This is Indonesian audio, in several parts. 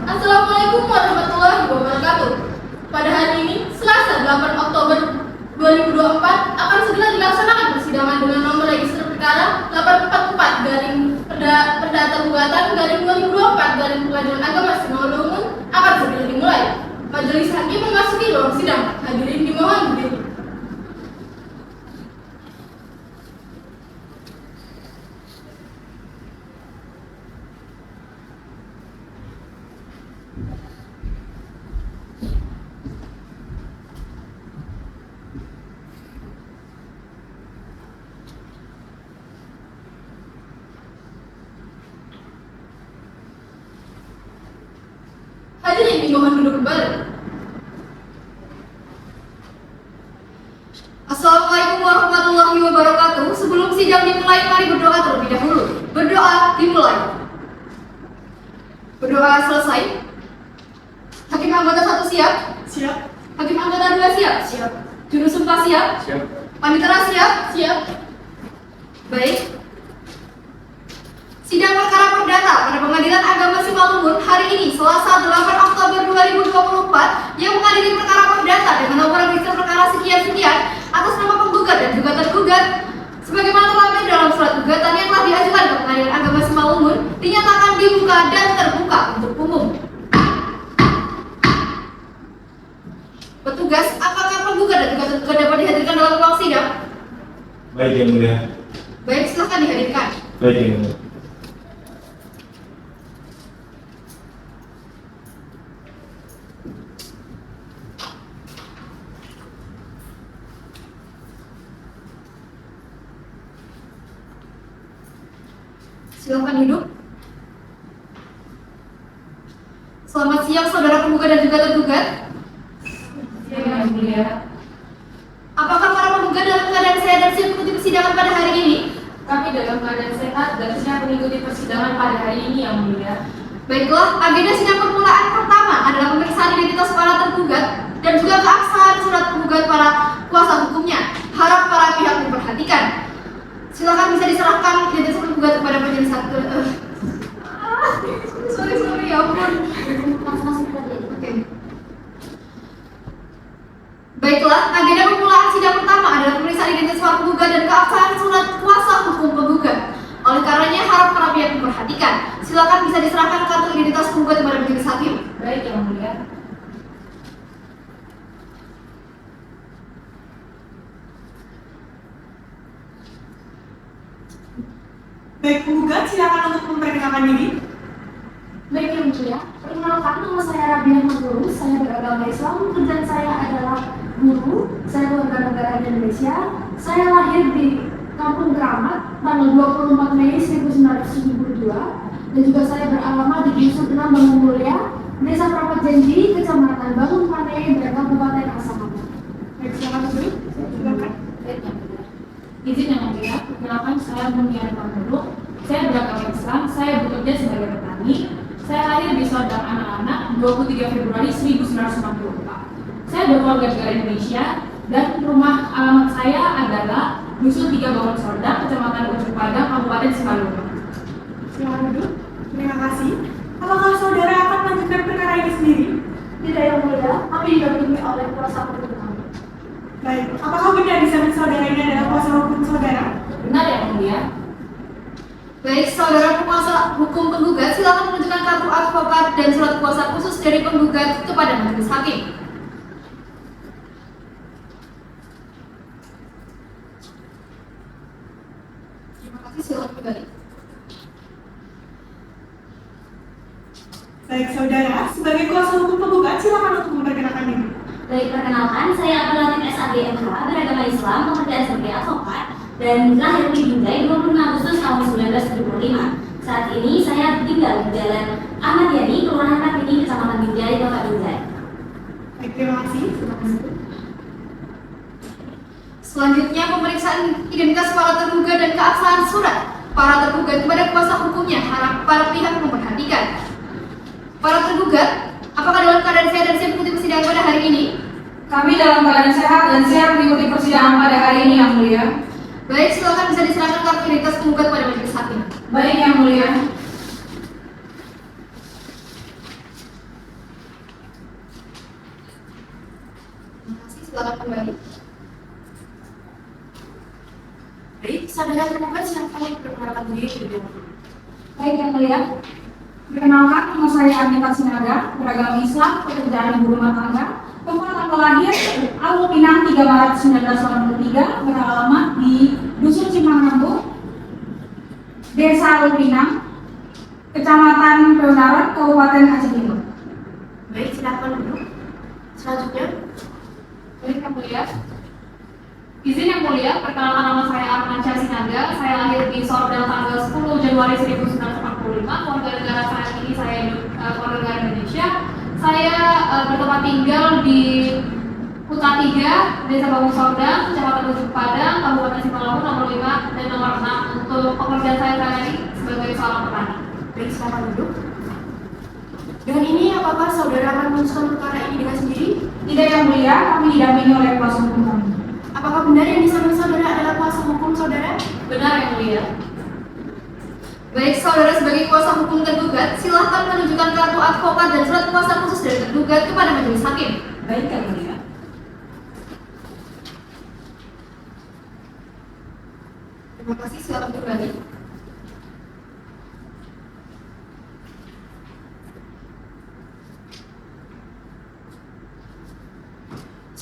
Assalamualaikum warahmatullahi wabarakatuh. Pada hari ini, Selasa 8 Oktober 2024, akan segera dilaksanakan persidangan dengan nomor register perkara 844 garing perdata gugatan garing 2024 garing Pengadilan Agama Singapura Umum akan segera dimulai. Majelis hakim memasuki ruang sidang. Hadirin dimohon berdiri. Hadirin dimohon duduk kembali. Assalamualaikum warahmatullahi wabarakatuh. Sebelum sidang dimulai, mari berdoa terlebih dahulu. Berdoa dimulai. Berdoa selesai. Hakim anggota 1 siap? Siap. Hakim anggota 2 siap? Siap. Juru sumpah siap? Siap. Panitera siap? Siap. Baik. Sidang perkara perdata pada Pengadilan Agama Simalungun hari ini Selasa 8 Oktober 2024 yang mengadili perkara perdata dengan nomor register perkara sekian-sekian atas nama penggugat dan juga tergugat sebagaimana terlampir dalam surat gugatan yang telah diajukan ke Pengadilan Agama Simalungun dinyatakan dibuka dan terbuka untuk umum. Petugas, apakah penggugat dan juga tergugat dapat dihadirkan dalam ruang sidang? Baik, Yang Mulia. Baik, silahkan dihadirkan. Baik, Yang Mulia. Silakan duduk. Selamat siang saudara penggugat dan juga tergugat. Siap, Yang Mulia. Apakah para penggugat dalam keadaan sehat dan siap mengikuti persidangan pada hari ini? Kami dalam keadaan sehat dan siap mengikuti persidangan pada hari ini, Yang Mulia. Baiklah, agenda sidang permulaan pertama adalah pemeriksaan identitas para tergugat dan juga keabsahan surat penggugat para kuasa hukumnya. Harap para pihak memperhatikan. Silakan bisa diserahkan identitas penggugat kepada majelis hakim. Sorry, ya ampun. Oke. Baiklah, agenda permulaan sidang pertama adalah pemeriksaan identitas para penggugat dan keabsahan surat kuasa hukum penggugat. Oleh karenanya, harap para pihak memperhatikan. Silakan bisa diserahkan kartu identitas penggugat kepada majelis hakim. Baik, Yang Mulia. Baik, penggugat silakan untuk memperkenalkan diri. Baik, Yang Mulia. Perkenalkan, nama saya Rabiah Maguru. Saya beragama Islam. Pekerjaan saya adalah guru. Saya warga negara Indonesia. Saya lahir di Kampung Keramat tanggal 24 Mei 1972 dan juga saya beralamat di Dusun 6 Bangun Mulia, Desa Prapat Janji, Kecamatan Bangun Panai, dan Kabupaten Asahan. Baik, silakan duduk. Silakan. Baik, Yang Mulia. Izin Yang Mulia, perkenalkan saya Muniar Panguru. Saya beragama Islam. Saya bekerja sebagai petani. Saya lahir di Sodang Anak-anak 23 Februari 1964. Saya berkeluarga negara Indonesia dan rumah alamat saya adalah Dusun 3 Bangun Sordang, Kecamatan Ujung Padang, Kabupaten Simalungun. Silakan duduk. Terima kasih. Apakah saudara akan melanjutkan perkara ini sendiri? Tidak, Yang Mulia. Kami didampingi oleh kuasa hukum kami. Baik, apakah benar disebut saudara ini adalah kuasa hukum saudara? Benar, Yang Mulia. Baik, saudara kuasa hukum penggugat, silakan menunjukkan kartu advokat dan surat kuasa khusus dari penggugat kepada majelis hakim. Terima kasih, silakan kembali. Baik, saudara, sebagai kuasa hukum penggugat silakan untuk memperkenalkan diri. Baik, perkenalkan, saya Abdul Latif SADMH, beragama Islam, pekerjaan sebagai advokat, dan lahir di Binjai 26 Agustus tahun 1975. Saat ini saya tinggal di Jalan Ahmad Yani, Kelurahan Kartini, Kecamatan Binjai, Kota Binjai. Baik, terima kasih. Selanjutnya, pemeriksaan identitas para tergugat dan keabsahan surat para tergugat kepada kuasa hukumnya. Harap para pihak memperhatikan. Para tergugat, apakah dalam keadaan sehat dan siap mengikuti persidangan pada hari ini? Kami dalam keadaan sehat dan siap mengikuti persidangan pada hari ini, Yang Mulia. Baik, silakan bisa diserahkan kartu identitas penggugat pada majelis hakim. Baik, Yang Mulia. Baik yang mulia, perkenalkan nama saya Anita Sinaga, beragama Islam, pekerjaan ibu rumah tangga, tempat tanggal lahir Alur Pinang 3 Maret 1983, beralamat di Dusun Simpang Rambut, Desa Alur Pinang, Kecamatan Peundaran, Kabupaten Aceh Timur. Baik, silakan duduk. Selanjutnya, Baik yang mulia, izin yang mulia, perkenalkan nama saya Armansyah Sinaga, saya lahir di Sordel tanggal 10 Januari 1945, warga negara saat ini saya warga negara Indonesia. Saya bertempat tinggal di Kuta 3, Desa Bangun Sordang, Kecamatan Ujung Padang, Kabupaten Simalungun, nomor 5 dan nomor 6 untuk pekerjaan saya kali ini sebagai seorang petani. baik silakan duduk. Dengan ini, apakah saudara akan memutuskan perkara ini dengan sendiri? Tidak yang mulia, kami didampingi oleh kuasa hukum kami. Apakah benar yang disampaikan saudara adalah kuasa hukum saudara? Benar yang mulia. Baik, saudara sebagai kuasa hukum tergugat, silahkan menunjukkan kartu advokat dan surat kuasa khusus dari tergugat kepada majelis hakim. Baik yang mulia. Terima kasih, silakan kembali.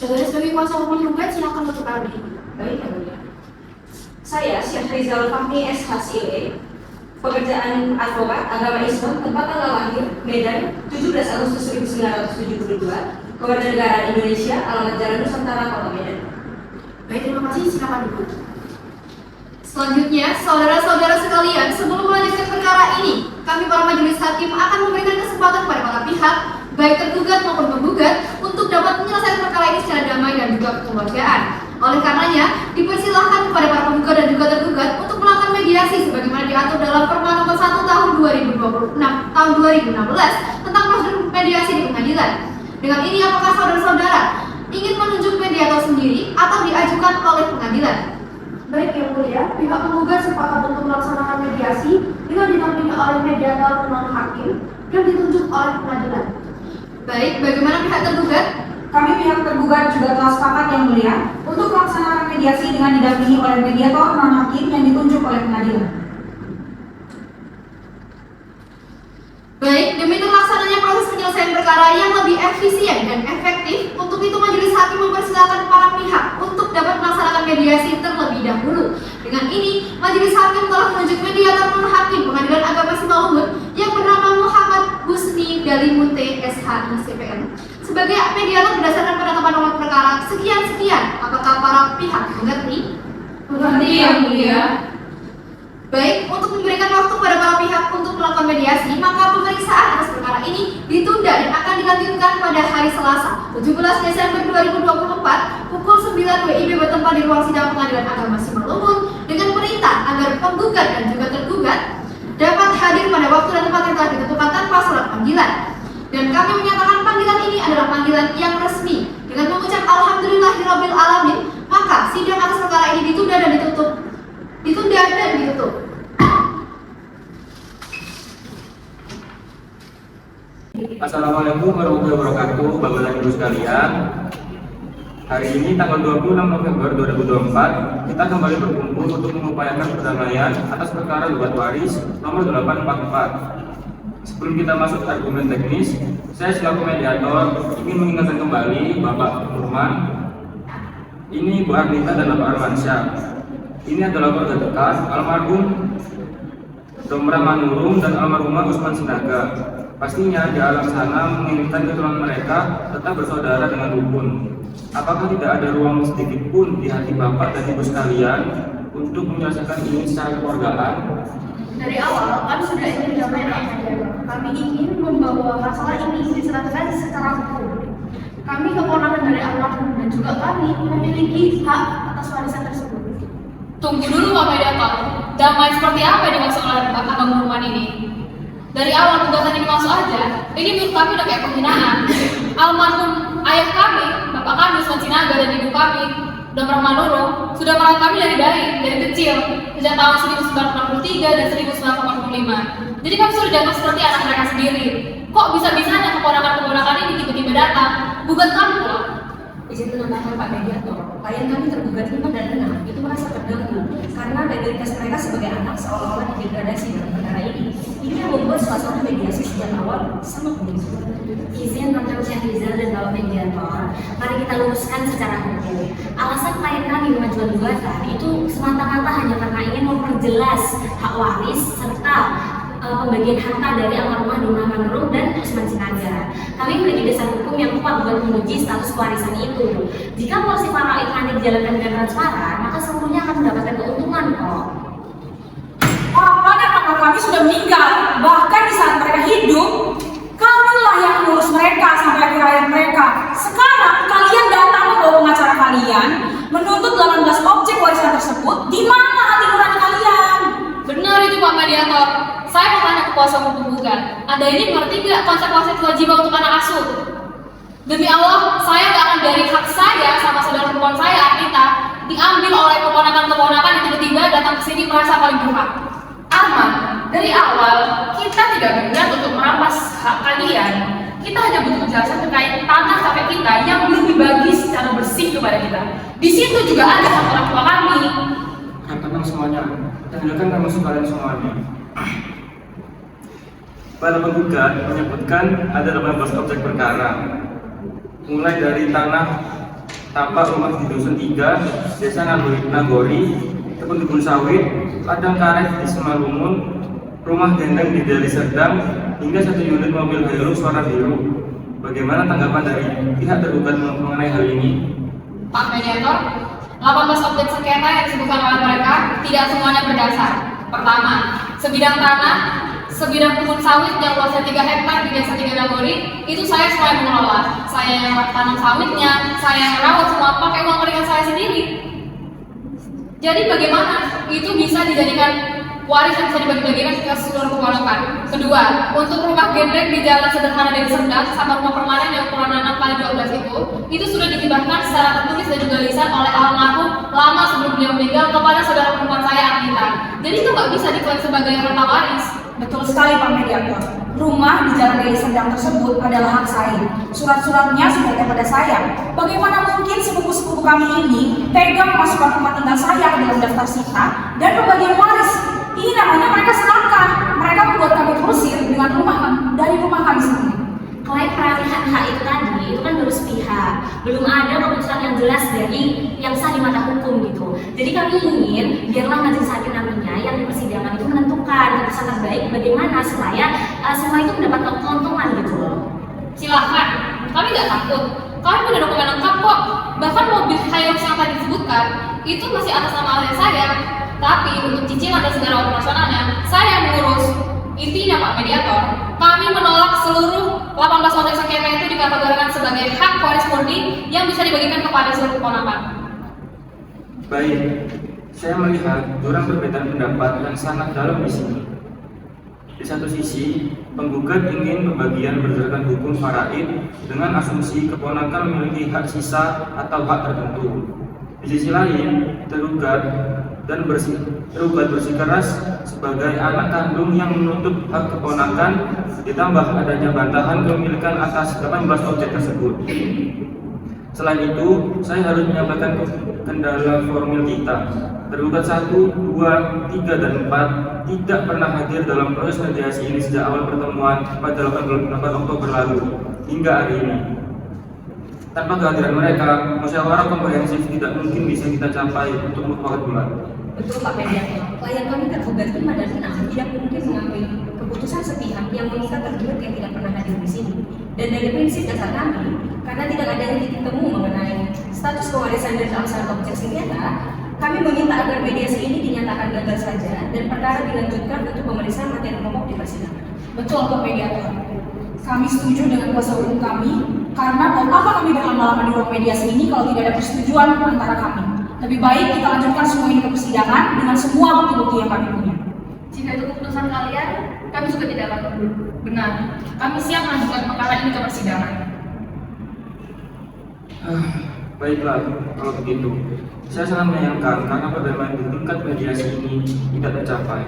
Saudara sebagai kuasa hukum tergugat, silahkan menentukan diri. Baik, yang mulia. Saya Syekh Rizal Fahmi SHSIE, pekerjaan advokat, agama Islam, tempat tanggal lahir Medan 17 Agustus 1972, kewarganegaraan Indonesia, alamat Jalan Nusantara, Kota Medan. Baik, terima kasih, silakan duduk. Selanjutnya, saudara-saudara sekalian, sebelum melanjutkan perkara ini, kami para majelis hakim akan memberikan kesempatan kepada para pihak, baik tergugat maupun penggugat, untuk dapat menyelesaikan perkara ini secara damai dan juga kekeluargaan. Oleh karenanya, dipersilahkan kepada para penggugat dan juga tergugat untuk melakukan mediasi sebagaimana diatur dalam Perma Nomor 1 Tahun 2016 tentang prosedur mediasi di pengadilan. Dengan ini, apakah saudara-saudara ingin menunjuk mediator sendiri atau diajukan oleh pengadilan? Baik yang mulia, pihak penggugat sepakat untuk melaksanakan mediasi dengan didampingi oleh mediator non hakim yang ditunjuk oleh pengadilan. Baik, bagaimana pihak tergugat? Kami pihak tergugat juga telah sepakat yang mulia untuk melaksanakan mediasi dengan didampingi oleh mediator non hakim yang ditunjuk oleh pengadilan. Baik, demi terlaksananya proses penyelesaian perkara yang lebih efisien dan efektif, untuk itu majelis hakim mempersilahkan para pihak untuk dapat melaksanakan mediasi terlebih dahulu. Dengan ini, majelis hakim telah menunjuk mediator non hakim Pengadilan Agama Simalungun yang bernama Muhammad Husni Dalimunte SHI CPM sebagai mediator berdasarkan penetapan nomor perkara sekian-sekian. Apakah para pihak mengerti? Mengerti yang mulia. Baik, untuk memberikan waktu pada para pihak untuk melakukan mediasi, maka pemeriksaan atas perkara ini ditunda dan akan dilanjutkan pada hari Selasa, 17 Desember 2024, pukul 9 WIB bertempat di ruang sidang Pengadilan Agama Simalungun dengan perintah agar penggugat dan juga tergugat dapat hadir pada waktu dan tempat yang telah ditentukan tanpa surat panggilan. Dan kami menyatakan panggilan ini adalah panggilan yang resmi. Dengan mengucap Alhamdulillahirabbil alamin, maka sidang atas perkara ini ditunda dan ditutup. Assalamualaikum warahmatullahi wabarakatuh, Bapak dan Ibu sekalian. Hari ini tanggal 26 November 2024, kita kembali berkumpul untuk mengupayakan perdamaian atas perkara gugat waris nomor 844. Sebelum kita masuk ke argumen teknis, saya selaku mediator ingin mengingatkan kembali Bapak Nurman, ini Bu Arnita dan Bapak Armansyah. Ini adalah keluarga dekat almarhum Domra Manurung dan almarhumah Usman Sinaga. Pastinya di alam sana menginginkan keturunan mereka tetap bersaudara dengan rukun. Apakah tidak ada ruang sedikit pun di hati Bapak dan Ibu sekalian untuk menyelesaikan ini secara kekeluargaan? Dari awal kami sudah ingin damai dengan mediator. Kami ingin membawa masalah ini diselesaikan secara hukum. Kami keponakan dari almarhum dan juga kami memiliki hak atas warisan tersebut. Tunggu dulu Pak Mediator, damai seperti apa yang dimaksud oleh Abang Nurman ini? Dari awal gugatan ini masuk aja, ini menurut kami udah kayak penghinaan. Almarhum ayah kami, bapak kami Usman Sinaga dan ibu kami, Domra Manurung, sudah merawat kami dari kecil, sejak tahun 1983 dan 1985. Jadi kami sudah dianggap seperti anak mereka sendiri. Kok bisa-bisanya keponakan-keponakan ini tiba-tiba datang, gugat kami pula? Izin menambahkan Pak Mediator, klien kami tergugat 5 dan 6 itu merasa terganggu karena legalitas mereka sebagai anak seolah-olah didegradasi dalam perkara ini. Ini yang membuat suasana mediasi sejak awal sangat berisik. Izin Tante Syahrizal dan Bapak Mediator, mari kita luruskan secara hukum. Alasan klien kami mengajukan gugatan itu semata-mata hanya karena ingin memperjelas hak waris serta pembagian harta dari almarhumah Dona Manurung dan Usman Sinaga. Kami memiliki dasar hukum yang kuat buat menguji status warisan itu. Jika porsi faraid nanti dijalankan dengan transparan, maka seluruhnya akan mendapatkan keuntungan kok. Papa dan mama kami sudah meninggal. Bahkan di saat mereka hidup, kamilah yang mengurus mereka sampai akhir hayat mereka. Sekarang kalian datang membawa pengacara kalian menuntut 18 objek warisan tersebut. Di mana hati nurani kalian? Benar itu Pak Mediator. Saya mau tanya ke kuasa hukum penggugat. Anda ini ngerti nggak konsekuensi kewajiban untuk anak asuh? Demi Allah, saya nggak akan dari hak saya sama saudara perempuan saya, Arnita, diambil oleh keponakan-keponakan yang tiba-tiba datang ke sini merasa paling berhak. Arman, dari awal kita tidak berniat untuk merampas hak kalian. Kita hanya butuh kejelasan terkait tanah KP kita yang belum dibagi secara bersih kepada kita. Di situ juga ada hak orang tua kami. Katakan semuanya, tanyakan termasuk kalian semuanya. Para penggugat menyebutkan ada 18 objek perkara, mulai dari tanah tapak rumah di Dusun 3, Desa Nagori, kebun sawit, ladang karet di Semalungun, rumah gendeng di Deli Serdang, hingga 1 unit mobil Hilux warna biru. Bagaimana tanggapan dari pihak tergugat mengenai hal ini? Pak Mediator, 18 objek sengketa yang disebutkan oleh mereka tidak semuanya berdasar. Pertama, sebidang tanah, sebidang kebun sawit yang luasnya 3 hektar di Desa 3 Nagori, itu saya semua yang mengelola. Saya yang tanam sawitnya, saya yang rawat semua pakai uang keringat saya sendiri. Jadi bagaimana itu bisa dijadikan waris yang bisa dibagi-bagikan ke seluruh keponakan? Kedua, untuk rumah gendeng di Jalan Sederhana Deli Serdang sama rumah permanen yang ukuran 6x12 itu sudah dihibahkan secara tertulis dan juga lisan oleh almarhum lama sebelum beliau meninggal kepada saudara perempuan saya, Arnita. Jadi itu nggak bisa diklaim sebagai harta waris. Betul sekali Pak Mediator. Rumah di Jalan Deli Serdang tersebut adalah hak saya. Surat-suratnya sudah ada pada saya. Bagaimana mungkin sepupu-sepupu kami ini tega memasukkan rumah tinggal saya ke dalam daftar sita dan pembagian waris? Ini namanya mereka serakah. Mereka membuat kami terusir dengan rumah dari rumah kami sendiri. Klaim peralihan hak itu tadi, itu kan baru sepihak. Belum ada keputusan yang jelas dari yang sah di mata hukum gitu. Jadi kami ingin, biarlah majelis hakim nantinya yang di persidangan itu menentukan keputusan terbaik bagaimana supaya semua itu mendapatkan keuntungan gitu loh. Silahkan, kami nggak takut. Kami punya dokumen lengkap kok. Bahkan mobil Hilux yang tadi disebutkan, itu masih atas nama ayah saya. Tapi untuk cicilan dan segala operasionalnya, saya yang mengurus. Intinya Pak Mediator, kami menolak seluruh 18 objek sengketa itu dikategorikan sebagai hak waris murni yang bisa dibagikan kepada seluruh keponakan. Baik, saya melihat jurang perbedaan pendapat yang sangat dalam di sini. Di satu sisi, penggugat ingin pembagian berdasarkan hukum faraid dengan asumsi keponakan memiliki hak sisa atau hak tertentu. Di sisi lain, tergugat bersikeras sebagai anak kandung yang menuntut hak keponakan, ditambah adanya bantahan kepemilikan atas 18 objek tersebut. Selain itu, saya harus menyampaikan kendala formil kita. Tergugat 1, 2, 3, dan 4 tidak pernah hadir dalam proses mediasi ini sejak awal pertemuan pada 8 Oktober lalu hingga hari ini. Tanpa kehadiran mereka, musyawarah komprehensif tidak mungkin bisa kita capai untuk mufakat bulan. Betul Pak Mediator, klien kami tergugat Lima dan 6 tidak mungkin mengambil keputusan sepihak yang mengikat tergugat yang tidak pernah hadir di sini. Dan dari prinsip dasar kami, karena tidak ada titik temu mengenai status kewarisan dan asal objek sengketa, kami meminta agar mediasi ini dinyatakan gagal saja dan perkara dilanjutkan untuk pemeriksaan materi pokok di persidangan. Betul Pak Mediator. Kami setuju dengan kuasa hukum kami karena buat apa kami berlama-lama di ruang mediasi ini kalau tidak ada persetujuan antara kami. Lebih baik kita lanjutkan semua ini ke persidangan dengan semua bukti-bukti yang kami punya. Jika itu keputusan kalian, kami juga tidak akan mundur. Benar, kami siap melanjutkan perkara ini ke persidangan. Baiklah, kalau begitu. Saya sangat menyayangkan karena perdamaian di tingkat mediasi ini tidak tercapai.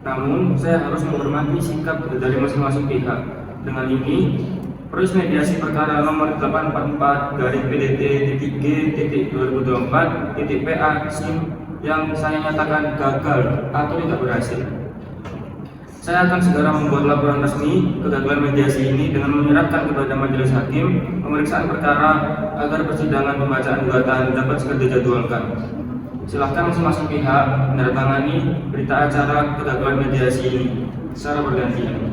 Namun, saya harus menghormati sikap dari masing-masing pihak. Dengan ini, proses mediasi perkara nomor 844-PDT-G-2024-PA SIM yang saya nyatakan gagal atau tidak berhasil. Saya akan segera membuat laporan resmi kegagalan mediasi ini dengan menyerahkan kepada majelis hakim pemeriksaan perkara agar persidangan pembacaan gugatan dapat segera dijadwalkan. Silahkan masing-masing pihak menandatangani berita acara kegagalan mediasi ini secara bergantian.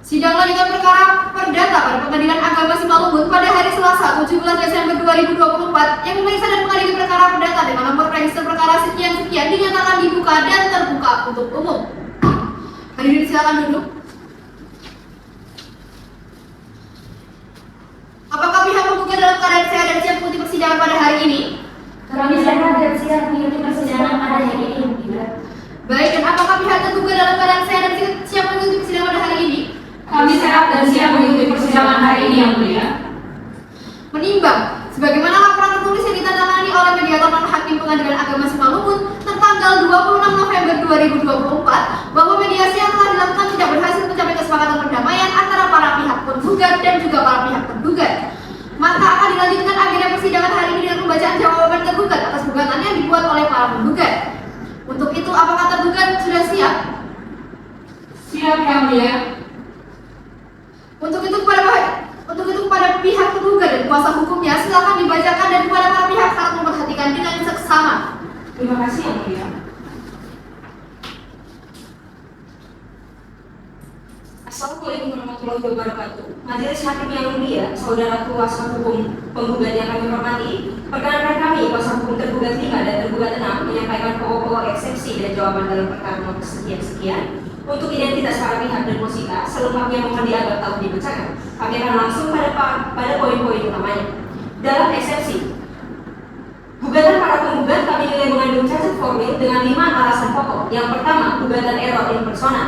Sidang lanjutan perkara perdata pada Pengadilan Agama Simalungun pada hari Selasa 17 Desember 2024 yang memeriksa dan mengadili perkara perdata dengan nomor register perkara sekian-sekian dinyatakan dibuka dan terbuka untuk umum. Hadirin silakan duduk. Apakah pihak penggugat dalam keadaan sehat dan siap mengikuti persidangan pada hari ini? Kami sehat dan siap mengikuti persidangan pada hari ini. Baik, dan apakah pihak tergugat dalam keadaan sehat dan siap mengikuti persidangan pada hari ini? Kami sehat dan siap mengikuti persidangan hari ini, Yang Mulia. Menimbang, sebagaimana laporan tertulis yang ditandatangani oleh mediator non hakim Pengadilan Agama Simalungun tertanggal 26 November 2024 bahwa mediasi yang telah dilakukan tidak berhasil mencapai kesepakatan perdamaian antara para pihak penggugat dan juga para pihak tergugat, maka akan dilanjutkan agenda persidangan hari ini dengan pembacaan jawaban tergugat atas gugatan yang dibuat oleh para penggugat. Untuk itu, apakah tergugat sudah siap? Siap, Yang Mulia. Untuk itu kepada pihak tergugat dan kuasa hukumnya silakan dibacakan dan kepada para pihak sangat memperhatikan dengan seksama. Terima kasih, Yang Mulia. Assalamualaikum warahmatullahi wabarakatuh. Majelis Hakim yang mulia, saudara kuasa hukum penggugat yang kami hormati, perkenankan kami kuasa hukum tergugat 5 dan tergugat 6 menyampaikan pokok-pokok eksepsi dan jawaban dalam perkara nomor sekian-sekian untuk identitas para pihak dan posita selengkapnya mohon dianggap tahu dibacakan. Kami akan langsung pada poin-poin utamanya. Dalam eksepsi, gugatan para penggugat kami nilai mengandung cacat formil dengan 5 alasan pokok. Yang pertama, gugatan error in persona.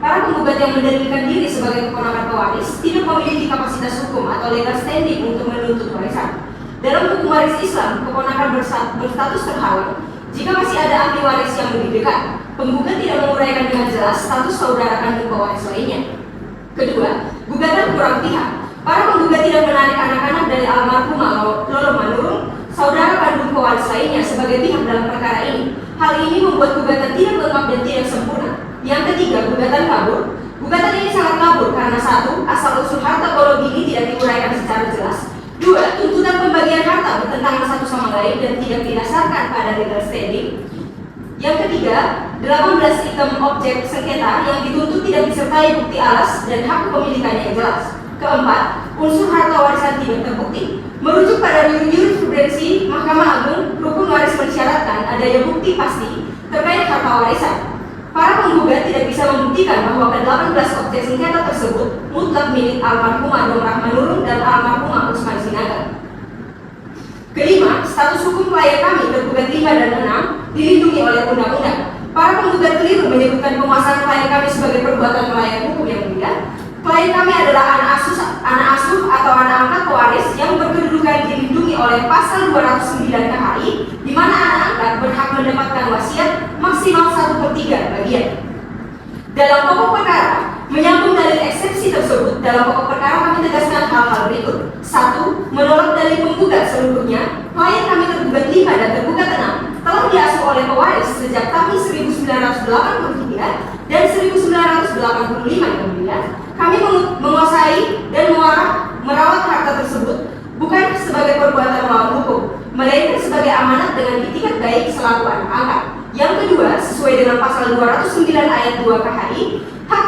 Para penggugat yang mendalilkan diri sebagai keponakan pewaris tidak memiliki kapasitas hukum atau legal standing untuk menuntut warisan. Dalam hukum waris Islam, keponakan berstatus terhalang jika masih ada ahli waris yang lebih dekat. Penggugat tidak menguraikan dengan jelas status saudara kandung pewaris lainnya. Kedua, gugatan kurang pihak. Para penggugat tidak menarik anak-anak dari almarhumah Lolo Manurung, saudara kandung pewaris lainnya sebagai pihak dalam perkara ini. Hal ini membuat gugatan tidak lengkap dan tidak sempurna. Yang ketiga, gugatan kabur. Gugatan ini sangat kabur karena 1. Asal-usul harta golongan ini tidak diuraikan secara jelas. 2. Tuntutan pembagian harta bertentangan satu sama lain dan tidak didasarkan pada legal standing. Yang ketiga, 18 item objek sengketa yang dituntut tidak disertai bukti alas dan hak kepemilikan yang jelas. Keempat, unsur harta warisan tidak terbukti. Merujuk pada jurisprudensi Mahkamah Agung, rukun waris mensyaratkan adanya bukti pasti terkait harta warisan. Para penggugat tidak bisa membuktikan bahwa ke-18 objek sengketa tersebut mutlak milik almarhumah Domrah Manurung dan almarhumah Usman Sinaga. Kelima, status hukum klien kami tergugat 5 dan 6 dilindungi oleh undang-undang. Para penggugat keliru menyebutkan penguasaan klien kami sebagai perbuatan melayan hukum yang mulia. Klien kami adalah anak asuh atau anak angkat pewaris yang berkedudukan dilindungi oleh pasal 209 KHI, di mana anak angkat berhak mendapatkan wasiat maksimal 1/3 bagian. Dalam pokok perkara, menyambung dalil eksepsi tersebut, dalam pokok perkara kami tegaskan hal-hal berikut. 1. Menolak dalil penggugat seluruhnya. Klien kami tergugat 5 dan tergugat 6 telah diasuh oleh pewaris sejak tahun 1983 dan 1985 kemudian. Kami menguasai dan merawat harta tersebut bukan sebagai perbuatan melawan hukum, melainkan sebagai amanat dengan itikat baik selaku anak angkat. Yang kedua, sesuai dengan pasal 209 ayat 2 KHI, hak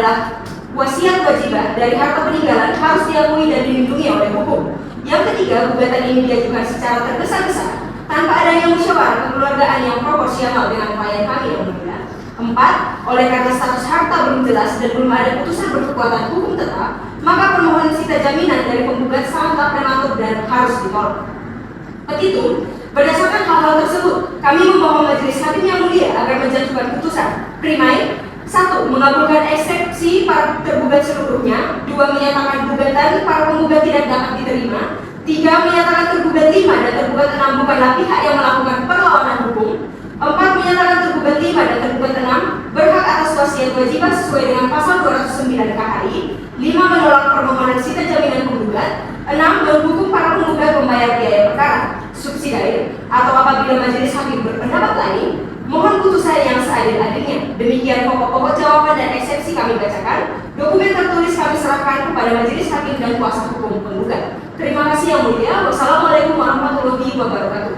adalah wasiat wajibah dari harta peninggalan harus diakui dan dilindungi oleh hukum. Yang ketiga, gugatan ini diajukan secara tergesa-gesa tanpa adanya musyawarah kekeluargaan yang proporsional dengan upaya kami yang mulia. 4. Oleh karena status harta belum jelas dan belum ada putusan berkekuatan hukum tetap, maka permohonan sita jaminan dari penggugat sangatlah prematur dan harus ditolak. Petitum, berdasarkan hal-hal tersebut, kami memohon majelis hakim yang mulia agar menjatuhkan putusan. Primair, 1. Mengabulkan eksepsi para tergugat seluruhnya. 2. Menyatakan gugatan para penggugat tidak dapat diterima. 3. Menyatakan tergugat 5 dan tergugat 6 bukanlah pihak yang melakukan perlawanan hukum. 4. Menyatakan tergugat 5 dan tergugat 6 berhak atas wasiat wajibah sesuai dengan pasal 209 KHI. 5. Menolak permohonan sita jaminan penggugat. 6. Menghukum para penggugat membayar biaya perkara subsidiar atau apabila majelis hakim berpendapat lain, mohon putusan yang seadil-adilnya. Demikian pokok-pokok jawaban dan eksepsi kami bacakan. Dokumen tertulis kami serahkan kepada majelis hakim dan kuasa hukum penggugat. Terima kasih yang mulia. Wassalamualaikum warahmatullahi wabarakatuh.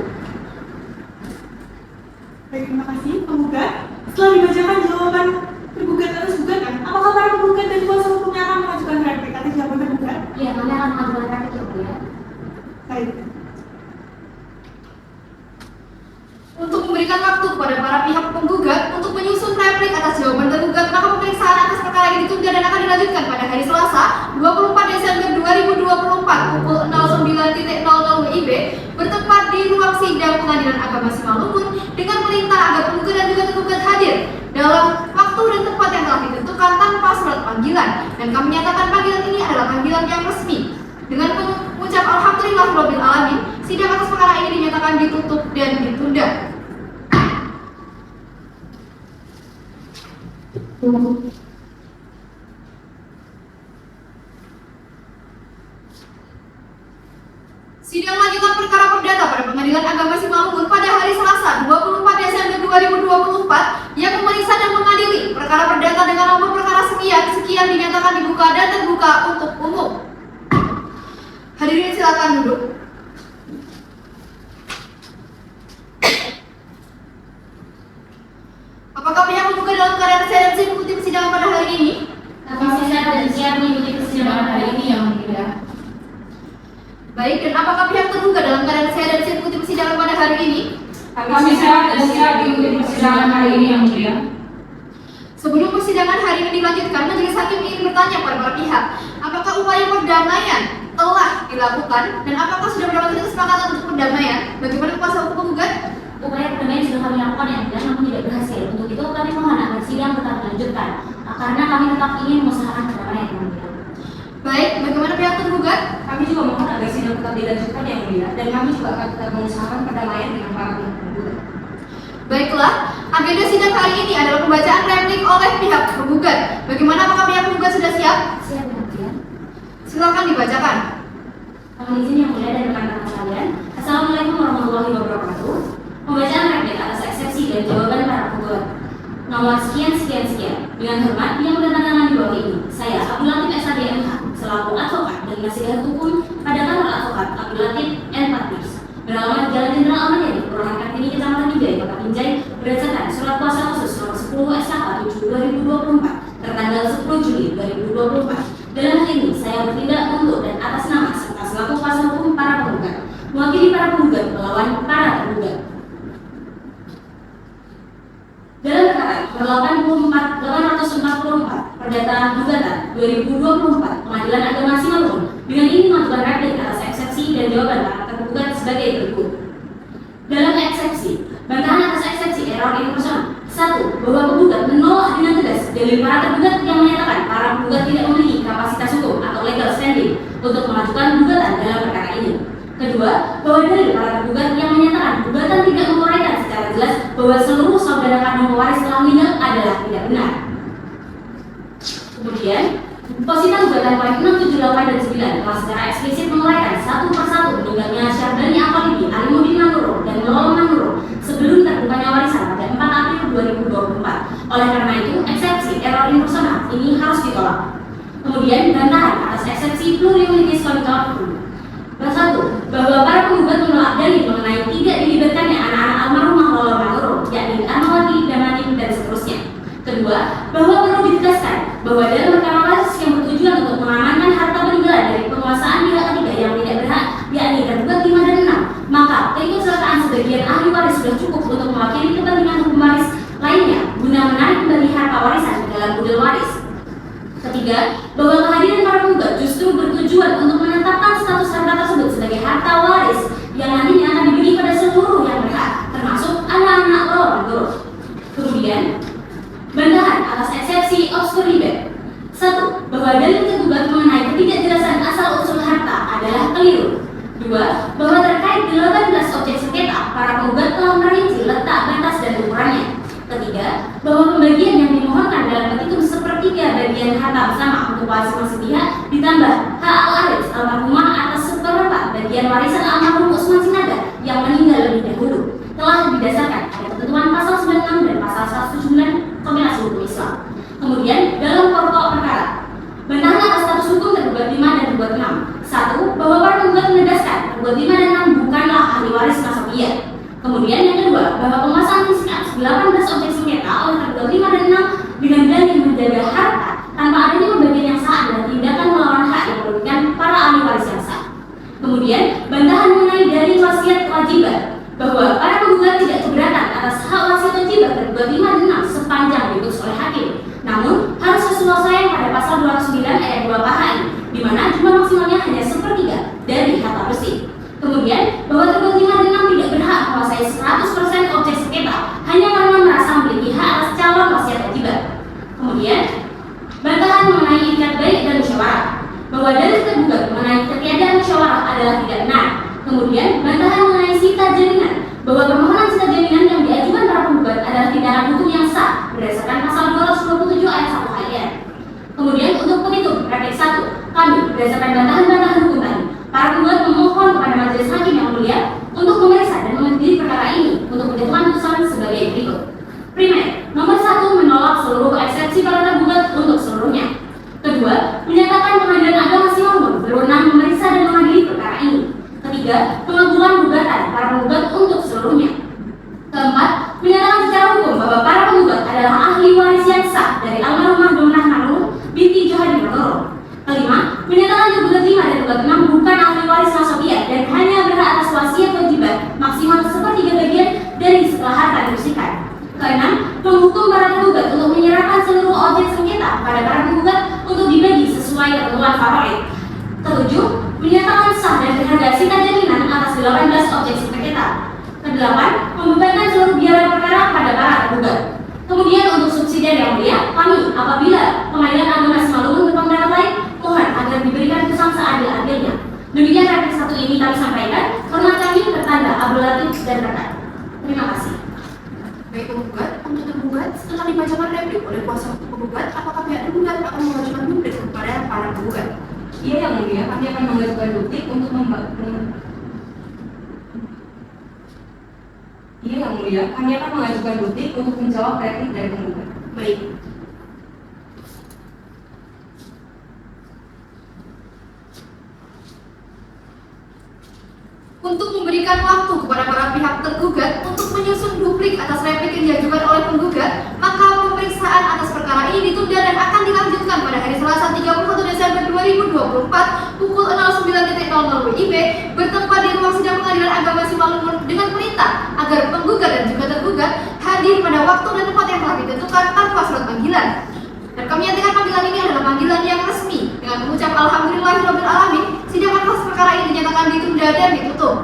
Baik, terima kasih penggugat. Setelah dibacakan jawaban tergugat atas gugatan, apakah para penggugat dan kuasa hukumnya akan mengajukan replik atas jawaban tergugat? Iya, kami akan mengajukan replik yang mulia. Baik. Untuk memberikan waktu kepada para pihak penggugat untuk menyusun replik atas jawaban tergugat, maka pemeriksaan atas perkara ini ditunda dan akan dilanjutkan pada hari Selasa, 24 Desember 2024 pukul 09.00 WIB bertempat di ruang sidang Pengadilan Agama Simalungun dengan perintah agar penggugat dan juga tergugat hadir dalam waktu dan tempat yang telah ditentukan tanpa surat panggilan, dan kami menyatakan panggilan ini adalah panggilan yang resmi. Dengan mengucap alhamdulillahirabbil alamin, sidang atas perkara ini dinyatakan ditutup dan ditunda. Sidang lanjutan perkara perdata pada Pengadilan Agama Simalungun pada hari Selasa 24 Desember 2024 yang memeriksa dan mengadili perkara perdata dengan nomor perkara sekian dinyatakan dibuka dan terbuka untuk umum. Hadirin silakan duduk. Apakah pihak penggugat dalam keadaan sehat dan siap mengikuti persidangan pada hari ini? Kami sehat dan siap mengikuti persidangan hari ini yang mulia. Baik, dan apakah pihak tergugat dalam keadaan sehat dan siap mengikuti persidangan pada hari ini? Kami sehat dan siap mengikuti persidangan hari ini yang mulia. Sebelum persidangan hari ini dilanjutkan, majelis hakim ingin bertanya kepada para pihak, apakah upaya perdamaian telah dilakukan dan apakah sudah mendapatkan kesepakatan untuk perdamaian? Bagaimana kuasa hukum penggugat? Upaya perdamaian sudah kami lakukan yang mulia, namun tidak berhasil. Untuk itu kami mohon agar sidang tetap dilanjutkan, karena kami tetap ingin mengusahakan perdamaian yang mulia. Baik, bagaimana pihak tergugat? Kami juga mohon agar sidang tetap dilanjutkan yang mulia, dan kami juga akan tetap mengusahakan perdamaian dengan para pihak penggugat. Baiklah, agenda sidang kali ini adalah pembacaan replik oleh pihak penggugat. Bagaimana, apakah pihak penggugat sudah siap? Siap yang mulia. Silakan dibacakan. Kami izin yang mulia dan rekan-rekan sekalian. Assalamualaikum warahmatullahi wabarakatuh. Pembacaan replik atas eksepsi dan jawaban para penggugat. Nomor sekian. Dengan hormat yang bertandatangan di bawah ini, saya Abdul Latif SHD MH selaku advokat dan nasihat hukum pada kantor advokat Abdul Latif N. Patris beralamat Jalan Jenderal Ahmad Yani, Kelurahan Kartini, Kecamatan Binjai, Kota Binjai, berdasarkan surat kuasa khusus nomor 10 SK 7/2024 tertanggal 10 Juli 2024. Dalam hal ini, saya bertindak untuk dan atas nama serta selaku kuasa hukum para penggugat, mewakili para penggugat melawan para tergugat. Dalam perkara 844 Perdata Gugatan 2024 Pengadilan Agama Simalungun dengan ini mengajukan replik atas eksepsi dan jawaban para tergugat sebagai berikut. Dalam eksepsi, bantahan atas eksepsi error interpersonal. 1. Bahwa penggugat menolak dengan tegas dalil para tergugat yang menyatakan para penggugat tidak memiliki kapasitas hukum atau legal standing untuk mengajukan gugatan dalam perkara ini. Kedua, bahwa dalil para tergugat yang menyatakan gugatan tidak menguraikan secara jelas bahwa seluruh saudara kandung pewaris telah meninggal adalah tidak benar. Kemudian, posisi gugatan poin 6, 7, 8, dan 9 telah secara eksplisit menguraikan satu persatu meninggalnya Syarbani Akalibi, Alimuddin Manuro, dan Nolong Manuro sebelum terbukanya warisan pada 4 April 2024. Oleh karena itu, eksepsi error impersonal ini harus ditolak. Kemudian, bantahan atas eksepsi plurilinguis kontrafaktum. 1. Bahwa para penggugat menolak dalil mengenai tidak dilibatkannya anak-anak almarhumah Nolong Manuro, yakni Anwati, Damanik, dan seterusnya. Kedua, bahwa perlu ditegaskan bahwa dalam perkara waris yang bertujuan untuk mengamankan harta peninggalan dari penguasaan pihak ketiga yang tidak berhak, yakni tergugat 5 dan 6, maka keikutsertaan sebagian ahli waris sudah cukup untuk mewakili kepentingan hukum waris lainnya guna menarik kembali harta warisan ke dalam budel waris. Ketiga, bahwa kehadiran para penggugat justru bertujuan untuk menetapkan status harta tersebut sebagai harta waris yang nantinya akan dibagi pada seluruh yang berhak, termasuk anak-anak orang turut. Kemudian, bantahan atas eksepsi obskur ribet. 1. Bahwa dalil tergugat mengenai ketidakjelasan asal-usul harta adalah keliru. 2. Bahwa terkait 18 objek sengketa, para penggugat telah merinci letak, batas, dan ukurannya. Ketiga, bahwa pembagian yang dimohonkan dalam petitum sepertiga bagian harta bersama untuk masing-masing pihak ditambah hak al-waris almarhumah atas seperempat bagian warisan almarhum Usman Sinaga yang meninggal lebih dahulu telah didasarkan pada ketentuan pasal 96 dan pasal 179 Kombinasi Hukum Islam. Kemudian dalam pokok perkara, bantahan atas status hukum tergugat 5 dan tergugat 6. 1. Bahwa para penggugat menegaskan tergugat 5 dan 6 bukanlah ahli waris nasabiyah. Kemudian yang kedua, bahwa penguasaan fisik atas 18 objek sengketa oleh tergugat 5 dan 6 dengan dalih menjaga harta tanpa adanya pembagian yang sah adalah tindakan melawan hak yang merugikan para ahli waris yang sah. Kemudian bantahan mengenai dari wasiat kewajiban, bahwa para penggugat tidak keberatan atas hak wasiat kewajiban tergugat 5 dan 6 sepanjang diputus oleh hakim. Namun harus sesuai pada pasal 209 ayat 2 KHI, di mana jumlah maksimalnya hanya sepertiga dari harta bersih. Kemudian, bahwa tergugat 5 dan 6 tidak berhak menguasai 100% objek sengketa hanya karena merasa memiliki hak atas calon wasiat kewajiban. Kemudian, bantahan mengenai ikat baik dan musyawarah, bahwa dalil tergugat mengenai ketiadaan musyawarah adalah tidak benar. Kemudian, bantahan mengenai sita jaminan, bahwa permohonan sita jaminan yang diajukan para penggugat adalah tindakan hukum yang sah berdasarkan pasal 227 ayat 1 KIR. Kemudian, untuk petitum replik 1, kami berdasarkan bantahan-bantahan hukum tadi, para penggugat memohon kepada majelis hakim yang mulia untuk memeriksa dan mengadili perkara ini untuk menjatuhkan putusan sebagai berikut. Primer, nomor 1 menolak seluruh eksepsi para tergugat untuk seluruhnya. Kedua, menyatakan Pengadilan Agama Simalungun berwenang memeriksa dan mengadili perkara ini. Ketiga, pengabulan gugatan para penggugat untuk seluruhnya. Keempat, menyatakan secara hukum bahwa para penggugat adalah ahli waris yang sah dari almarhumah Domnah Manurung binti Johadi Manurung. Kelima, menyatakan tergugat 5 dan tergugat 6 bukan ahli waris nasabiyah dan hanya berhak atas wasiat kewajiban maksimal sepertiga bagian dari setelah harta dibersihkan. Keenam, menghukum para tergugat untuk menyerahkan seluruh objek sengketa pada para penggugat untuk dibagi sesuai ketentuan favorit. Ketujuh, menyatakan sah dan berharga sita jaminan atas 18 objek sengketa. Kedelapan, membebankan seluruh biaya perkara pada para tergugat. Kemudian untuk subsidiar yang mulia, kami apabila Pengadilan Agama Simalungun berpendapat lain, mohon agar diberikan putusan seadil-adilnya. Demikian replik 1 ini kami sampaikan. Hormat kami tertanda Abdul Latif dan rekan. Terima kasih. Baik penggugat, untuk tergugat setelah dibacakan replik oleh kuasa hukum penggugat, apakah pihak tergugat akan mengajukan bukti kepada para penggugat? Iya yang mulia, kami akan mengajukan bukti untuk Iya yang mulia, kami akan mengajukan bukti untuk menjawab replik dari penggugat. Baik. Untuk memberikan waktu kepada para pihak tergugat untuk menyusun duplik atas replik yang diajukan oleh penggugat, maka pemeriksaan atas perkara ini ditunda dan akan dilanjutkan pada hari Selasa 31 Desember 2024 pukul 09.00 WIB bertempat di ruang sidang Pengadilan Agama Simalungun dengan perintah agar penggugat dan juga tergugat hadir pada waktu dan tempat yang telah ditentukan tanpa surat panggilan. Dan kami nyatakan panggilan ini adalah panggilan yang resmi. Dengan mengucap Alhamdulillahirabbil alamin, sidang atas perkara ini dinyatakan ditunda dan ditutup.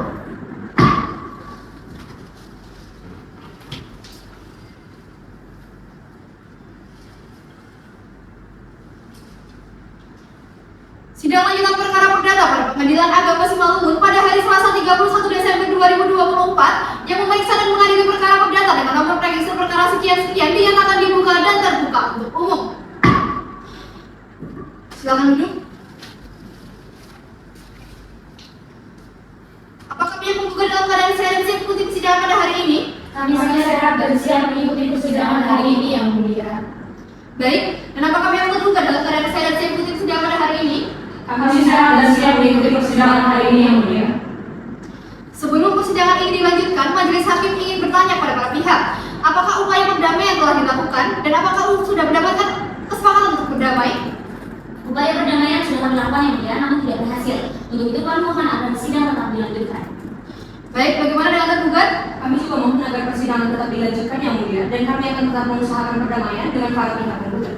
Sidang lanjutan perkara perdata pada Pengadilan Agama Simalungun pada hari Selasa 31 Desember 2024 yang memeriksa dan mengadili perkara perdata dengan nomor register perkara sekian-sekian dinyatakan dibuka dan terbuka untuk umum. Silakan duduk. Apakah pihak penggugat dalam keadaan sehat dan siap mengikuti persidangan pada hari ini? Kami sehat dan siap mengikuti persidangan hari ini yang mulia. Baik, dan apakah pihak tergugat dalam keadaan sehat dan siap mengikuti persidangan pada hari ini? Kami sehat dan siap mengikuti persidangan hari ini yang mulia. Sebelum persidangan ini dilanjutkan, majelis hakim ingin bertanya pada para pihak, apakah upaya perdamaian telah dilakukan dan apakah sudah mendapatkan kesepakatan untuk berdamai Untuk itu kami mohon agar sidang tetap dilanjutkan. Baik, bagaimana dengan tergugat? Kami juga mohon agar persidangan tetap dilanjutkan yang mulia dan kami akan tetap mengusahakan perdamaian dengan para pihak tergugat.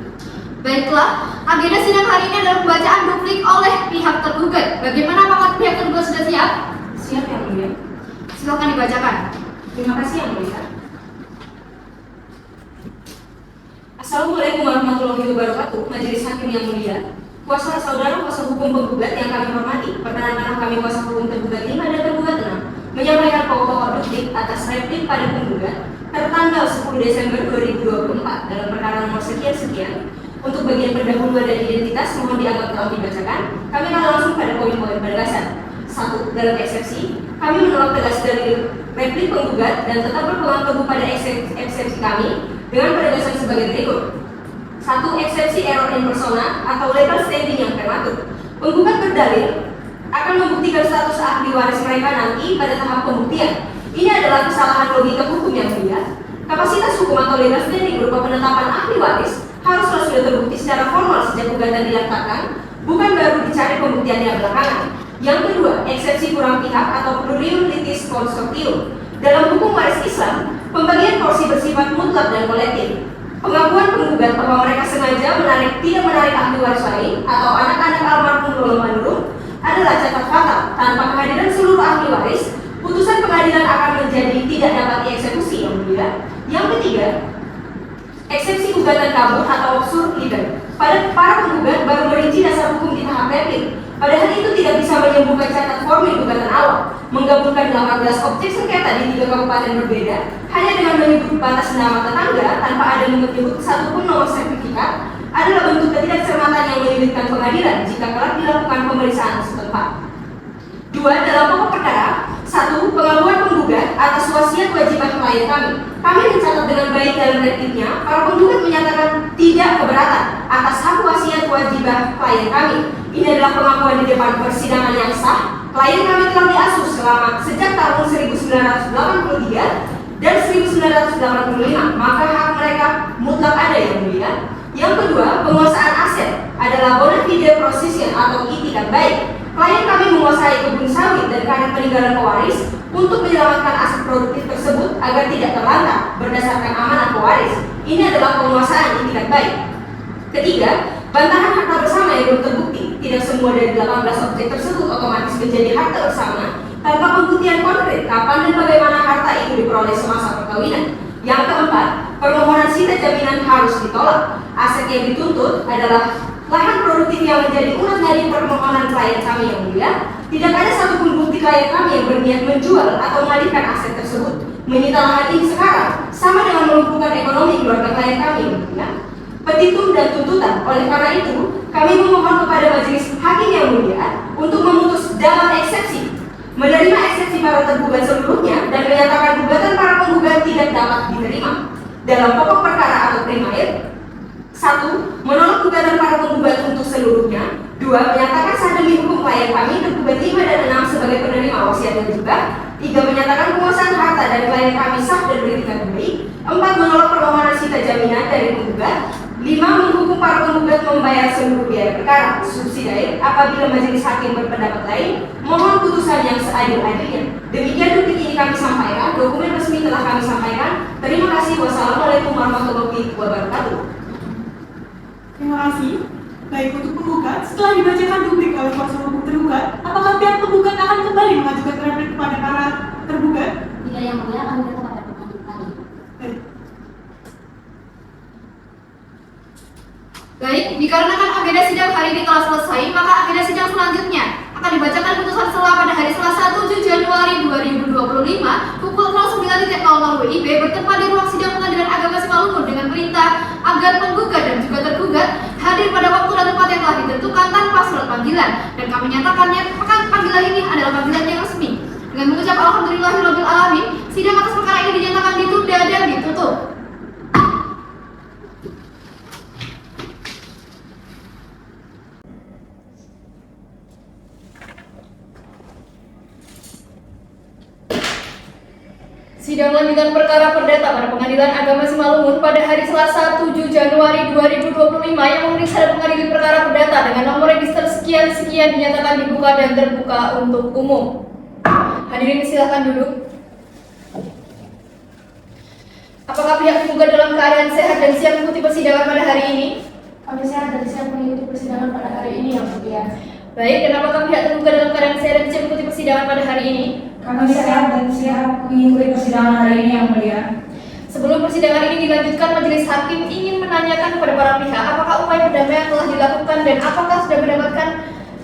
Baiklah, agenda sidang hari ini adalah pembacaan duplik oleh pihak tergugat. Bagaimana apakah pihak tergugat sudah siap? Siap yang mulia. Silakan dibacakan. Terima kasih yang mulia. Assalamualaikum warahmatullahi wabarakatuh. Majelis Hakim yang mulia, kuasa saudara kuasa hukum penggugat yang kami hormati, perkenalkan kami kuasa hukum tergugat 5 dan tergugat 6 menyampaikan pokok-pokok duplik atas replik pada penggugat tertanggal 10 Desember 2024 dalam perkara nomor sekian-sekian. Untuk bagian pendahuluan dan identitas mohon dianggap telah dibacakan. Kami akan langsung pada poin-poin penegasan. 1. Dalam eksepsi, kami menolak tegas dari replik penggugat dan tetap berpegang teguh pada eksepsi kami dengan penegasan sebagai berikut. 1. Eksepsi error in persona atau legal standing yang prematur. Penggugat berdalil akan membuktikan status ahli waris mereka nanti pada tahap pembuktian. Ini adalah kesalahan logika hukum yang mulia. Kapasitas hukum atau legal standing berupa penetapan ahli waris haruslah sudah terbukti secara formal sejak gugatan diletakkan, bukan baru dicari pembuktiannya belakangan. Yang kedua, eksepsi kurang pihak atau plurium litis consortium. Dalam hukum waris Islam, pembagian porsi bersifat mutlak dan kolektif. Pengakuan penggugat bahwa mereka sengaja tidak menarik ahli waris lain atau anak-anak almarhum Lolo Manurung adalah catat fatal. Tanpa kehadiran seluruh ahli waris, putusan pengadilan akan menjadi tidak dapat dieksekusi yang mulia. Yang ketiga, eksepsi gugatan kabur atau absurd liber. Pada para penggugat baru merinci dasar hukum di tahap replik. Padahal itu tidak bisa menyembuhkan catat formil gugatan awal. Menggabungkan 18 objek sengketa di 3 kabupaten berbeda hanya dengan menyebut batas nama tetangga tanpa ada menyebut satupun nomor sertifikat adalah bentuk ketidakcermatan yang menyulitkan pengadilan jika kelak dilakukan pemeriksaan setempat. 2. Dalam pokok perkara, 1. Pengakuan penggugat atas wasiat kewajiban klien kami. Kami mencatat dengan baik dalam repliknya, para penggugat menyatakan tidak keberatan atas hak wasiat kewajiban klien kami. Ini adalah pengakuan di depan persidangan yang sah. Klien kami telah diasuh sejak tahun 1983 dan 1985, maka hak mereka mutlak ada yang mulia. Yang kedua, penguasaan aset adalah bona fide possession atau itikat baik. Klien kami menguasai kebun sawit dan karet peninggalan pewaris untuk menyelamatkan aset produktif tersebut agar tidak terlantar berdasarkan amanat pewaris. Ini adalah penguasaan itikat baik. Ketiga, bantahan harta bersama yang belum terbukti. Tidak semua dari 18 objek tersebut otomatis menjadi harta bersama tanpa pembuktian konkret kapan dan bagaimana harta itu diperoleh semasa perkawinan. Yang keempat, permohonan sita jaminan harus ditolak. Aset yang dituntut adalah lahan produktif yang menjadi urat dari permohonan klien kami yang mulia. Tidak ada satupun bukti klien kami yang berniat menjual atau mengalihkan aset tersebut. Menyita lahan ini sekarang sama dengan melumpuhkan ekonomi keluarga klien kami yang mulia. Petitum dan tuntutan. Oleh karena itu, kami memohon kepada majelis hakim yang mulia untuk memutus dalam eksepsi, menerima eksepsi para tergugat seluruhnya dan menyatakan gugatan para penggugat tidak dapat diterima. Dalam pokok perkara atau primair, 1. Menolak gugatan para penggugat untuk seluruhnya. 2. Menyatakan sah demi hukum klien kami tergugat 5 dan 6 sebagai penerima wasiat dan juga. 3. Menyatakan penguasaan harta dari klien kami sah dan beretikat baik. 4. Menolak permohonan sita jaminan dari penggugat. 5. Menghukum para penggugat membayar seluruh biaya perkara subsidiar apabila majelis hakim berpendapat lain. Mohon putusan yang seadil-adilnya. Demikian duplik ini kami sampaikan. Dokumen resmi telah kami sampaikan. Terima kasih. Wassalamualaikum warahmatullahi wabarakatuh. Terima kasih. Baik, untuk penggugat, setelah dibacakan duplik oleh kuasa hukum tergugat, apakah pihak penggugat akan kembali mengajukan replik kepada para tergugat? Tidak yang mulia, kami tetap pada pengajuan kami. Baik, dikarenakan agenda sidang hari ini telah selesai, maka agenda sidang selanjutnya akan dibacakan putusan selah pada hari Selasa 7 Januari 2025 pukul 09.00 WIB bertempat di ruang sidang Pengadilan Agama Simalungun dengan perintah agar penggugat dan juga tergugat hadir pada waktu dan tempat yang telah ditentukan tanpa surat panggilan, dan kami nyatakannya panggilan ini adalah panggilan yang resmi. Dengan mengucap alhamdulillahirabbil alamin, sidang atas perkara ini dinyatakan ditunda dan ditutup. Sidang lanjutan perkara perdata pada Pengadilan Agama Simalungun pada hari Selasa 7 Januari 2025 yang memeriksa dan mengadili perkara perdata dengan nomor register sekian sekian dinyatakan dibuka dan terbuka untuk umum. Hadirin silakan duduk. Apakah pihak tergugat dalam keadaan sehat dan siap mengikuti persidangan pada hari ini? Kami sehat dan siap mengikuti persidangan pada hari ini, Yang Mulia. Baik, dan apakah pihak tergugat dalam keadaan sehat dan siap mengikuti persidangan pada hari ini? Kami sehat dan siap mengikuti persidangan hari ini, Yang Mulia. Sebelum persidangan ini dilanjutkan, majelis hakim ingin menanyakan kepada para pihak apakah upaya perdamaian telah dilakukan dan apakah sudah mendapatkan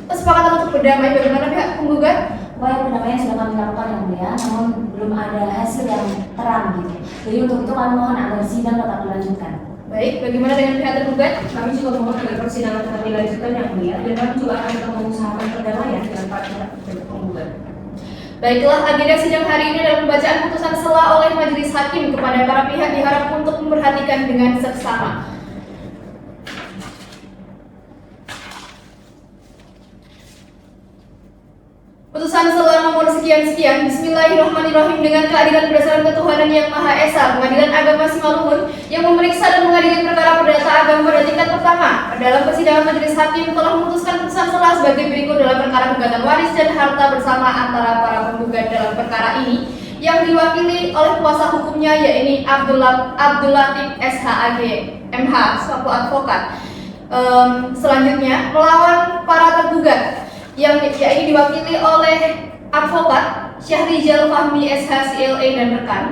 kesepakatan untuk berdamai. Bagaimana pihak penggugat? Upaya perdamaian sudah kami lakukan, Yang Mulia, namun belum ada hasil yang terang gitu. Jadi untuk itu kami mohon agar sidang tetap dilanjutkan. Baik, bagaimana dengan pihak tergugat? Kami juga mohon agar persidangan tetap dilanjutkan, Yang Mulia, dan kami juga akan mengusahakan perdamaian dengan para pihak penggugat. Baiklah, agenda sidang hari ini adalah pembacaan putusan sela oleh majelis hakim kepada para pihak diharap untuk memperhatikan dengan seksama. Putusan sela nomor sekian-sekian. Bismillahirrahmanirrahim. Dengan keadilan berdasarkan ketuhanan yang Maha Esa, Pengadilan Agama Simalungun yang memeriksa dan mengadili perkara perdata agama pada tingkat pertama dalam persidangan majelis hakim telah memutuskan putusan sela sebagai berikut dalam perkara gugatan waris dan harta bersama antara para penggugat dalam perkara ini yang diwakili oleh kuasa hukumnya yaitu Abdul Latif SHAG MH selaku advokat. Selanjutnya melawan para tergugat yang yaitu diwakili oleh advokat Syahrizal Fahmi SHCLA dan rekan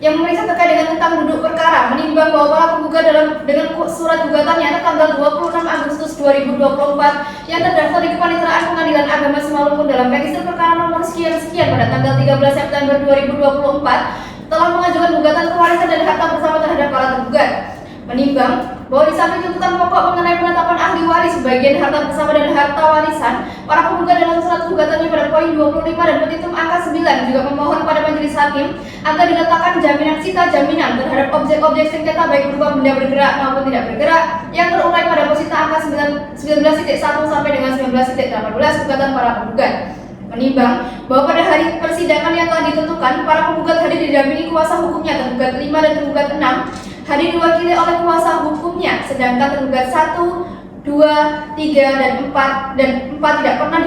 yang memeriksa terkait dengan tentang duduk perkara menimbang bahwa para penggugat dengan surat gugatannya tanggal 26 Agustus 2024 yang terdaftar di Kepaniteraan Pengadilan Agama Simalungun dalam register perkara nomor sekian-sekian pada tanggal 13 September 2024 telah mengajukan gugatan kewarisan dan harta bersama terhadap para tergugat. Menimbang bahwa di samping tuntutan pokok mengenai penetapan ahli waris bagian harta bersama dan harta warisan, para penggugat dalam surat gugatannya pada poin 25 dan petitum angka 9 juga memohon pada majelis hakim agar diletakkan jaminan sita jaminan terhadap objek-objek sengketa baik berupa benda bergerak maupun tidak bergerak yang terurai pada posita angka 19.1 sampai dengan 19.18 gugatan para penggugat. Menimbang bahwa pada hari persidangan yang telah ditentukan, para penggugat hadir didampingi kuasa hukumnya tergugat 5 dan tergugat 6 hadir diwakili oleh kuasa hukumnya, sedangkan tergugat 1, 2, 3, dan 4 tidak pernah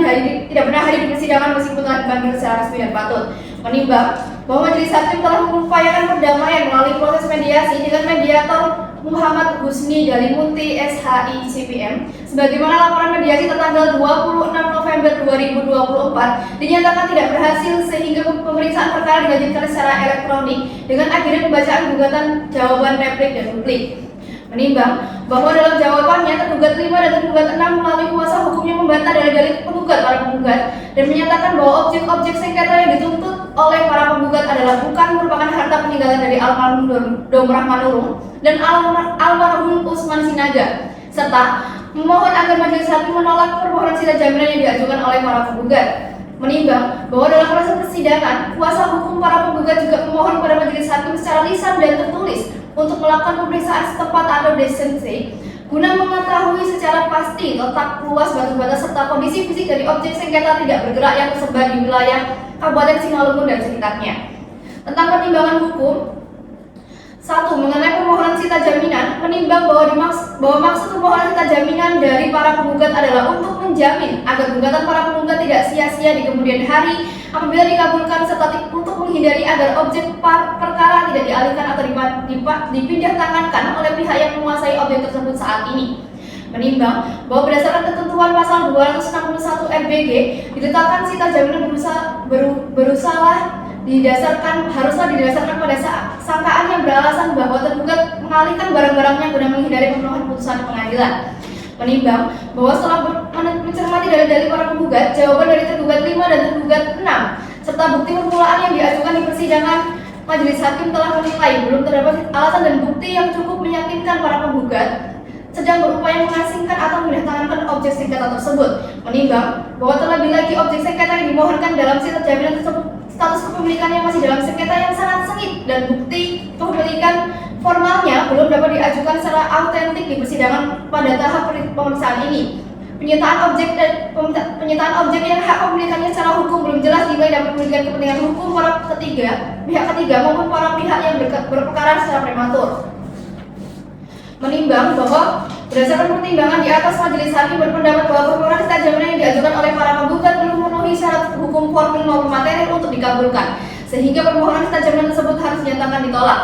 hadir di persidangan meskipun telah dipanggil secara resmi dan patut. Menimbang bahwa majelis hakim telah mengupayakan perdamaian melalui proses mediasi dengan mediator Muhammad Husni Dalimunti SHI CPM sebagaimana laporan mediasi tertanggal 26 November 2024 dinyatakan tidak berhasil sehingga pemeriksaan perkara dilanjutkan secara elektronik dengan agenda pembacaan gugatan jawaban replik dan duplik. Menimbang bahwa dalam jawabannya tergugat 5 dan tergugat 6 melalui kuasa hukumnya membantah dalil-dalil penggugat para penggugat dan menyatakan bahwa objek-objek sengketa yang dituntut oleh para penggugat adalah bukan merupakan harta peninggalan dari almarhum Domrah Manurung dan almarhum Usman Sinaga, serta memohon agar majelis hakim menolak permohonan sita jaminan yang diajukan oleh para penggugat. Menimbang bahwa dalam proses persidangan, kuasa hukum para penggugat juga memohon kepada majelis hakim secara lisan dan tertulis untuk melakukan pemeriksaan setempat atau desensi guna mengetahui secara pasti letak luas batu bata serta kondisi fisik dari objek sengketa tidak bergerak yang tersebar di wilayah Kabupaten Simalungun dan sekitarnya. Tentang pertimbangan hukum, 1. Mengenai permohonan sita jaminan, menimbang bahwa maksud permohonan sita jaminan dari para penggugat adalah untuk menjamin agar gugatan para penggugat tidak sia-sia di kemudian hari apabila dikabulkan serta untuk menghindari agar objek perkara tidak dialihkan atau dipindah tangankan oleh pihak yang menguasai objek tersebut saat ini. Menimbang bahwa berdasarkan ketentuan pasal 261 RBG diletakkan sita jaminan haruslah didasarkan pada sangkaan yang beralasan bahwa tergugat mengalihkan barang-barangnya guna menghindari pemenuhan putusan pengadilan. Menimbang bahwa setelah mencermati dalil-dalil para penggugat, jawaban dari tergugat 5 dan tergugat 6 serta bukti permulaan yang diajukan di persidangan, majelis hakim telah menilai belum terdapat alasan dan bukti yang cukup meyakinkan para penggugat sedang berupaya mengasingkan atau mendatangkan objek sengketa tersebut. Menimbang bahwa terlebih lagi objek sengketa yang dimohonkan dalam sita jaminan tersebut status kepemilikannya masih dalam sengketa yang sangat sengit dan bukti kepemilikan formalnya belum dapat diajukan secara autentik di persidangan pada tahap pemeriksaan ini. Penyitaan objek yang hak kepemilikannya secara hukum belum jelas dinilai dapat memberikan kepentingan hukum pihak ketiga maupun para pihak yang berperkara secara prematur. Menimbang bahwa Berdasarkan pertimbangan di atas, majelis hakim berpendapat bahwa permohonan sita jaminan yang diajukan oleh para penggugat belum memenuhi syarat hukum formil maupun material untuk dikabulkan, sehingga permohonan sita jaminan tersebut harus dinyatakan ditolak.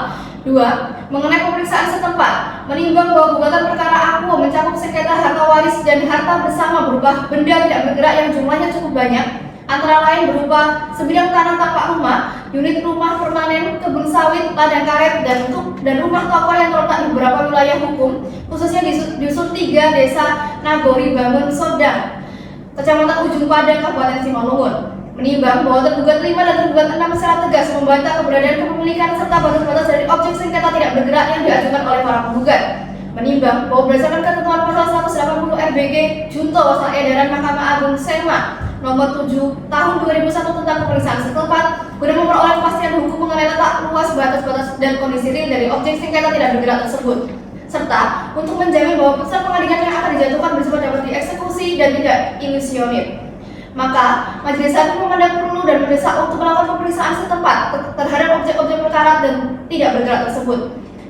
2. Mengenai pemeriksaan setempat, menimbang bahwa gugatan perkara akuo mencakup sengketa harta waris dan harta bersama berupa benda tidak bergerak yang jumlahnya cukup banyak, antara lain berupa sebidang tanah tapak rumah, unit rumah permanen, kebun sawit, ladang karet, dan rumah toko yang terletak di beberapa wilayah hukum, khususnya di Usul 3 Desa Nagori Bangun Sodang, Kecamatan Ujung Padang, Kabupaten Simalungun. Menimbang bahwa tergugat 5 dan tergugat 6 secara tegas membantah keberadaan kepemilikan serta batas-batas dari objek sengketa tidak bergerak yang diajukan oleh para penggugat. Menimbang bahwa berdasarkan ketentuan pasal 180 RBG Junto pasal edaran Mahkamah Agung Sema nomor 7 tahun 2001 tentang pemeriksaan setempat guna memperoleh kepastian hukum mengenai letak, luas, batas-batas dan kondisi real dari objek sengketa tidak bergerak tersebut, serta untuk menjamin bahwa putusan pengadilan yang akan dijatuhkan bersifat dapat dieksekusi dan tidak ilusioner. Maka majelis hakim memandang perlu dan mendesak untuk melakukan pemeriksaan setempat terhadap objek-objek perkara dan tidak bergerak tersebut.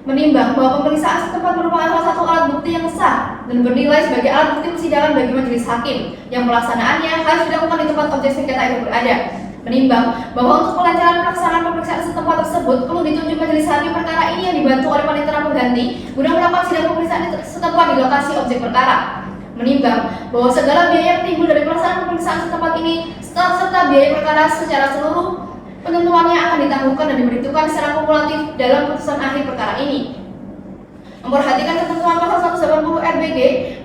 Menimbang bahwa pemeriksaan setempat merupakan salah satu alat bukti yang sah dan bernilai sebagai alat bukti persidangan bagi majelis hakim yang pelaksanaannya harus dilakukan di tempat objek sengketa itu berada. Menimbang bahwa untuk kelancaran pelaksanaan pemeriksaan setempat tersebut perlu ditunjuk majelis hakim perkara ini yang dibantu oleh panitera pengganti guna melakukan sidang pemeriksaan setempat di lokasi objek perkara. Menimbang bahwa segala biaya yang timbul dari pelaksanaan pemeriksaan setempat ini serta biaya perkara secara seluruh penentuannya akan ditangguhkan dan diperhitungkan secara kumulatif dalam putusan akhir perkara ini. Memperhatikan ketentuan pasal 180 RBG,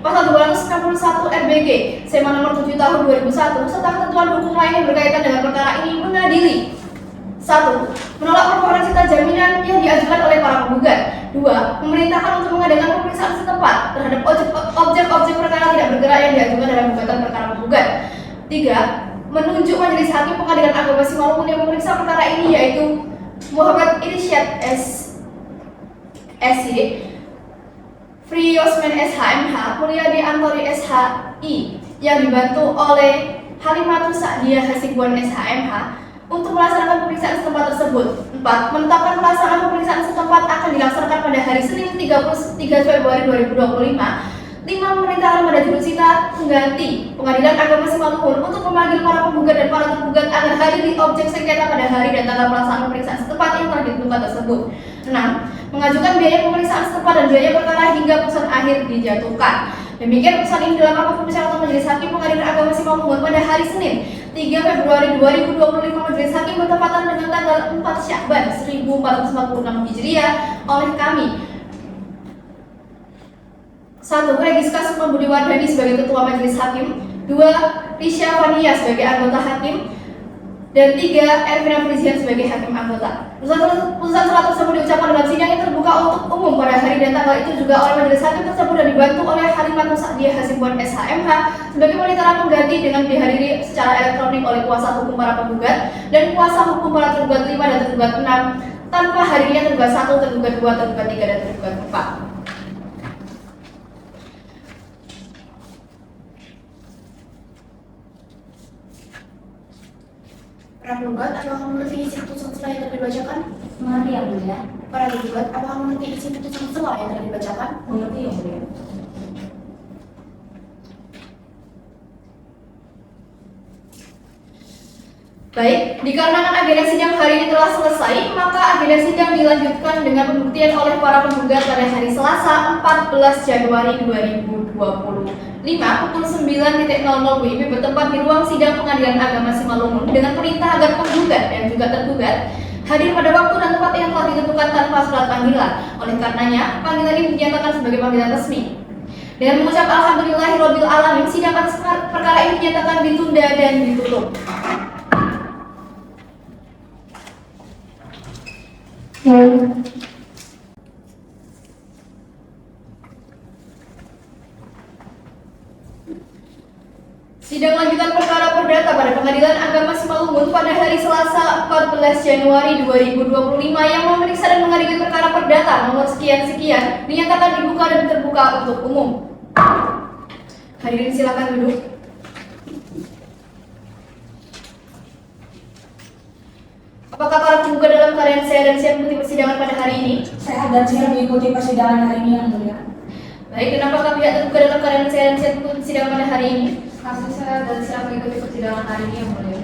pasal 261 RBG, Sema nomor 7 tahun 2001, serta ketentuan hukum lain yang berkaitan dengan perkara ini mengadili 1. Menolak permohonan sita jaminan yang diajukan oleh para penggugat. 2. Memerintahkan untuk mengadakan pemeriksaan setempat terhadap objek-objek perkara tidak bergerak yang diajukan dalam gugatan perkara penggugat. 3. Menunjuk majelis hakim pengadilan agama Simalungun yang memeriksa perkara ini yaitu Muhammad Irsyad SY, Friosman SHMH, Mulyadi Antoni SHI yang dibantu oleh Halimatus Sa'diyah Hasibuan SHMH untuk melaksanakan pemeriksaan setempat tersebut. 4. Menetapkan pelaksanaan pemeriksaan setempat akan dilaksanakan pada hari Senin 33 Februari 2025. 5. Memerintahkan pada jurusita pengganti Pengadilan Agama Simalungun untuk memanggil para penggugat dan para tergugat agar hadir di objek sengketa pada hari dan tanggal pelaksanaan pemeriksaan setempat yang telah ditentukan tersebut. 6. Mengajukan biaya pemeriksaan setempat dan biaya perkara hingga putusan akhir dijatuhkan. Demikian putusan ini dalam rapat persyaratan majelis hakim Pengadilan Agama Simalungun pada hari Senin 3 Februari 2025. Majelis hakim bertepatan dengan tanggal 4 Syakban 1446 Hijriah oleh kami. 1. Regis Kasuma Budi Wardani sebagai Ketua Majelis Hakim. 2. Risha Fania sebagai anggota hakim. Dan 3. Ervina Frizian sebagai hakim anggota. Putusan selat tersebut diucapkan dalam sidang yang terbuka untuk umum pada hari dan tanggal itu juga oleh majelis hakim tersebut dan dibantu oleh Halimatus Sa'diyah Hasibuan SHMH sebagai panitera pengganti dengan dihadiri secara elektronik oleh kuasa hukum para penggugat dan kuasa hukum para tergugat 5 dan tergugat 6 tanpa hadirnya tergugat 1, tergugat 2, tergugat 3, dan tergugat 4. Para penggugat, apakah mengerti isi putusan setelah yang telah dibacakan? Mengerti yang mulia. Para tergugat, apakah mengerti isi putusan setelah yang telah dibacakan? Mengerti yang mulia. Baik, dikarenakan agenda sidang hari ini telah selesai, maka agenda sidang dilanjutkan dengan pembuktian oleh para penggugat pada hari Selasa 14 Januari 2025 pukul 9.00 WIB bertempat di ruang sidang Pengadilan Agama Simalungun dengan perintah agar penggugat dan juga tergugat hadir pada waktu dan tempat yang telah ditentukan tanpa surat panggilan. Oleh karenanya, panggilan ini dinyatakan sebagai panggilan resmi. Dengan mengucap alhamdulillahirabbil alamin, sidang atas perkara ini dinyatakan ditunda dan ditutup. Sidang lanjutan perkara perdata pada Pengadilan Agama Simalungun pada hari Selasa 14 Januari 2025 yang memeriksa dan mengadili perkara perdata nomor sekian-sekian dinyatakan dibuka dan terbuka untuk umum. Hadirin silakan duduk. Apakah para penggugat dalam keadaan sehat dan siap mengikuti persidangan pada hari ini? Sehat dan siap mengikuti persidangan hari ini yang mulia. Baik, dan apakah pihak terduga dalam keadaan saya dan siap mengikuti persidangan pada hari ini? Saksi saya dan siap mengikuti persidangan hari ini, yang mulia.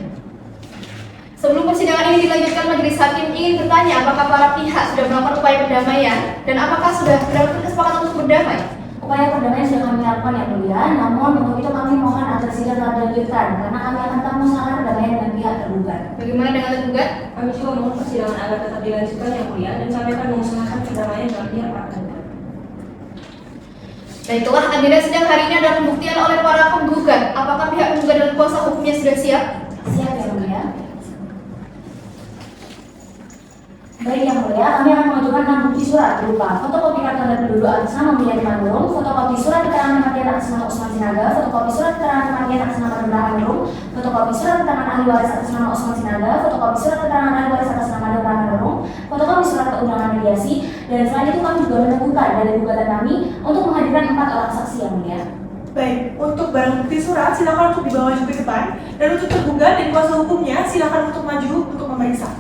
Sebelum persidangan ini dilanjutkan, majelis hakim ingin bertanya apakah para pihak sudah melakukan upaya perdamaian dan apakah sudah mendapatkan kesepakatan untuk berdamai? Upaya perdamaian sudah kami lakukan yang mulia, namun untuk itu kami mohon agar sidang dapat dilanjutkan karena kami akan tetap mengusahakan perdamaian dengan pihak tergugat. Bagaimana dengan tergugat? Kami juga mohon persidangan agar tetap dilanjutkan yang mulia dan kami akan mengusahakan perdamaian dengan pihak para tergugat. Baiklah, agenda sidang hari ini adalah pembuktian oleh para penggugat. Apakah pihak penggugat dan kuasa hukumnya sudah siap? Siap yang mulia. Baik yang mulia, kami akan mengajukan 6 bukti surat berupa fotokopi kartu tanda penduduk atas nama Miriam Manurung, fotokopi surat keterangan kematian atas nama Usman Sinaga, fotokopi surat keterangan kematian atas nama Dora Manurung, fotokopi surat keterangan ahli waris atas nama Usman Sinaga, fotokopi surat keterangan ahli waris atas nama Dora Manurung, fotokopi surat keundangan mediasi, dan selain itu kami juga menemukan dari gugatan kami untuk menghadirkan 4 orang saksi yang mulia. Baik, untuk barang bukti surat silakan untuk dibawa maju ke depan, dan untuk tergugat dan kuasa hukumnya silakan untuk maju untuk memeriksa.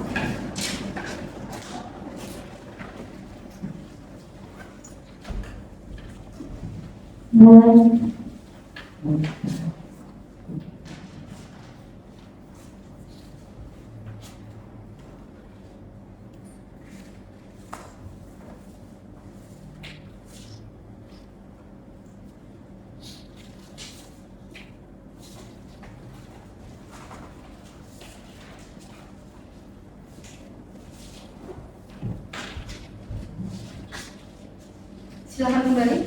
Silakan kembali.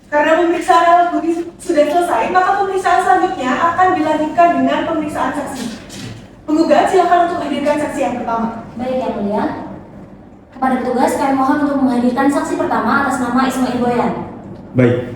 Karena pemeriksaan alat bukti sudah selesai, maka pemeriksaan selanjutnya akan dilanjutkan dengan pemeriksaan saksi. Penggugat silakan untuk hadirkan saksi yang pertama. Baik yang mulia. Kepada petugas kami mohon untuk menghadirkan saksi pertama atas nama Ismail Boyan. Baik.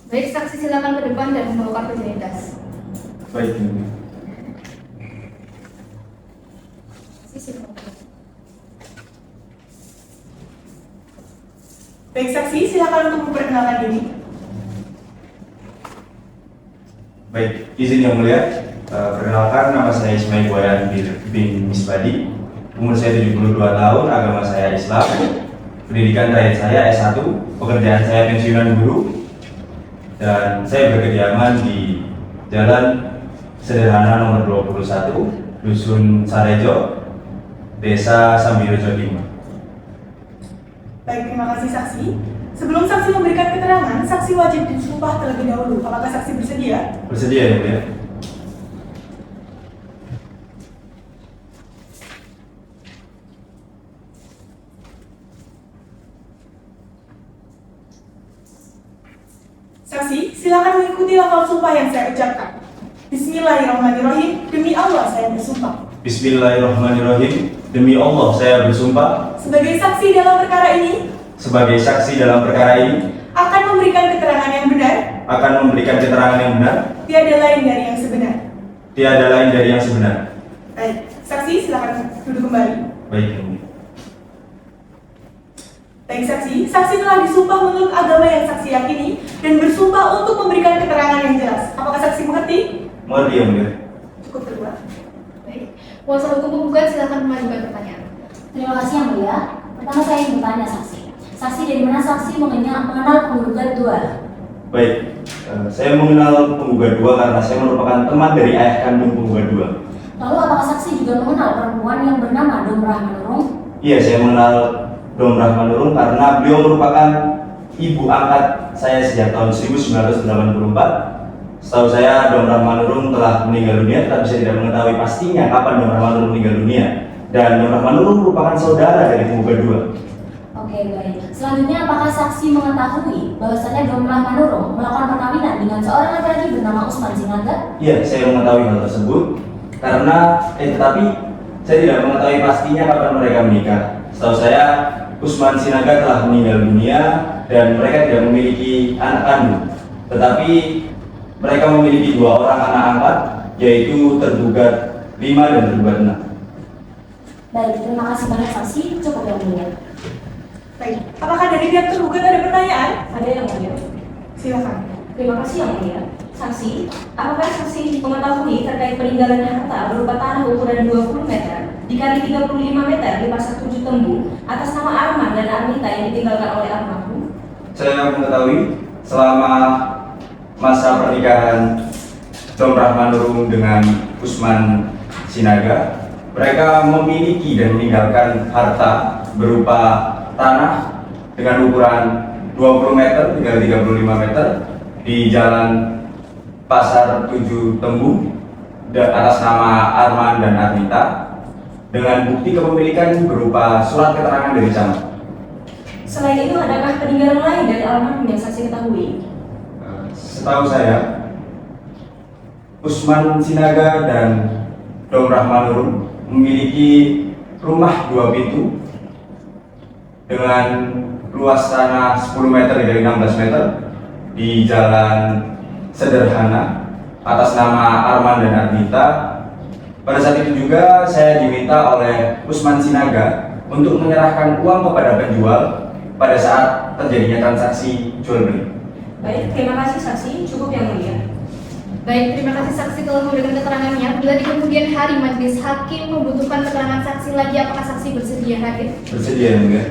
Baik, saksi silakan ke depan dan membawa kartu identitas. Baik, yang mulia. Baik saksi, silakan untuk memperkenalkan diri. Baik, izin yang mulia. Perkenalkan, nama saya Ismail Boyan bin Misbadi. Umur saya 72 tahun, agama saya Islam. Pendidikan terakhir saya S1, pekerjaan saya pensiunan guru. Dan saya berkediaman di Jalan Sederhana nomor 21, Dusun Sarejo, Desa Sambirejo 5. Baik, terima kasih saksi. Sebelum saksi memberikan keterangan, saksi wajib disumpah terlebih dahulu. Apakah saksi bersedia? Bersedia yang mulia. Saksi, silakan mengikuti lafal sumpah yang saya ucapkan. Bismillahirrahmanirrahim. Demi Allah saya bersumpah. Bismillahirrahmanirrahim. Demi Allah saya bersumpah. Sebagai saksi dalam perkara ini. Sebagai saksi dalam perkara ini. Akan memberikan keterangan yang benar. Akan memberikan keterangan yang benar. Tiada lain dari yang sebenar. Tiada lain dari yang sebenar. Baik, saksi silakan duduk kembali. Baik yang mulia. Baik saksi, saksi telah disumpah menurut agama yang saksi yakini dan bersumpah untuk memberikan keterangan yang jelas. Apakah saksi mengerti? Mengerti yang mulia. Cukup berdua. Baik, kuasa hukum penggugat silakan mengajukan pertanyaan. Terima kasih yang mulia. Pertama saya ingin bertanya saksi. Saksi dari mana saksi mengenal penggugat 2? Baik, saya mengenal penggugat 2 karena saya merupakan teman dari ayah kandung penggugat 2. Lalu apakah saksi juga mengenal perempuan yang bernama Domrah Manurung? Iya, saya mengenal Domrah Manurung karena beliau merupakan ibu angkat saya sejak tahun 1984. Setahu saya Domrah Manurung telah meninggal dunia, tetapi saya tidak mengetahui pastinya kapan Domrah Manurung meninggal dunia. Dan Domrah Manurung merupakan saudara dari penggugat 2. Oke, baik. Selanjutnya apakah saksi mengetahui bahwasannya Domrah Manurung melakukan perkawinan dengan seorang laki-laki bernama Usman Sinaga? Iya, saya mengetahui hal tersebut karena tetapi saya tidak mengetahui pastinya kapan mereka menikah. Setahu saya Usman Sinaga telah meninggal dunia dan mereka tidak memiliki anak kandung, tetapi mereka memiliki 2 orang anak angkat, yaitu tergugat 5 dan tergugat 6. Baik, terima kasih banyak saksi. Cukup yang mulia. Baik, apakah dari pihak tergugat ada pertanyaan? Ada yang mulia. Silakan. Terima kasih yang mulia. Saksi, apakah saksi mengetahui terkait peninggalan harta berupa tanah ukuran 20 meter dikali 35 meter di pasar 7 Tembu atas nama Arman dan Armita yang ditinggalkan oleh almarhum? Saya mengetahui selama masa pernikahan Dom Rahman Nurung dengan Usman Sinaga, mereka memiliki dan meninggalkan harta berupa tanah dengan ukuran 20 meter hingga 35 meter di Jalan Pasar 7 Tembu atas nama Arman dan Armita dengan bukti kepemilikan berupa surat keterangan dari camat. Selain itu, adakah peninggalan lain dari almarhum yang saksi ketahui? Setahu saya, Usman Sinaga dan Dom Rahman Nurung memiliki rumah 2 pintu dengan luas tanah 10 meter hingga 16 meter di Jalan Sederhana atas nama Arman dan Armita. Pada saat itu juga saya diminta oleh Usman Sinaga untuk menyerahkan uang kepada penjual pada saat terjadinya transaksi jual beli. Baik, terima kasih saksi. Cukup yang mulia. Baik, terima kasih saksi telah memberikan keterangannya. Bila di kemudian hari majelis hakim membutuhkan keterangan saksi lagi, apakah saksi bersedia hadir? Bersedia enggak?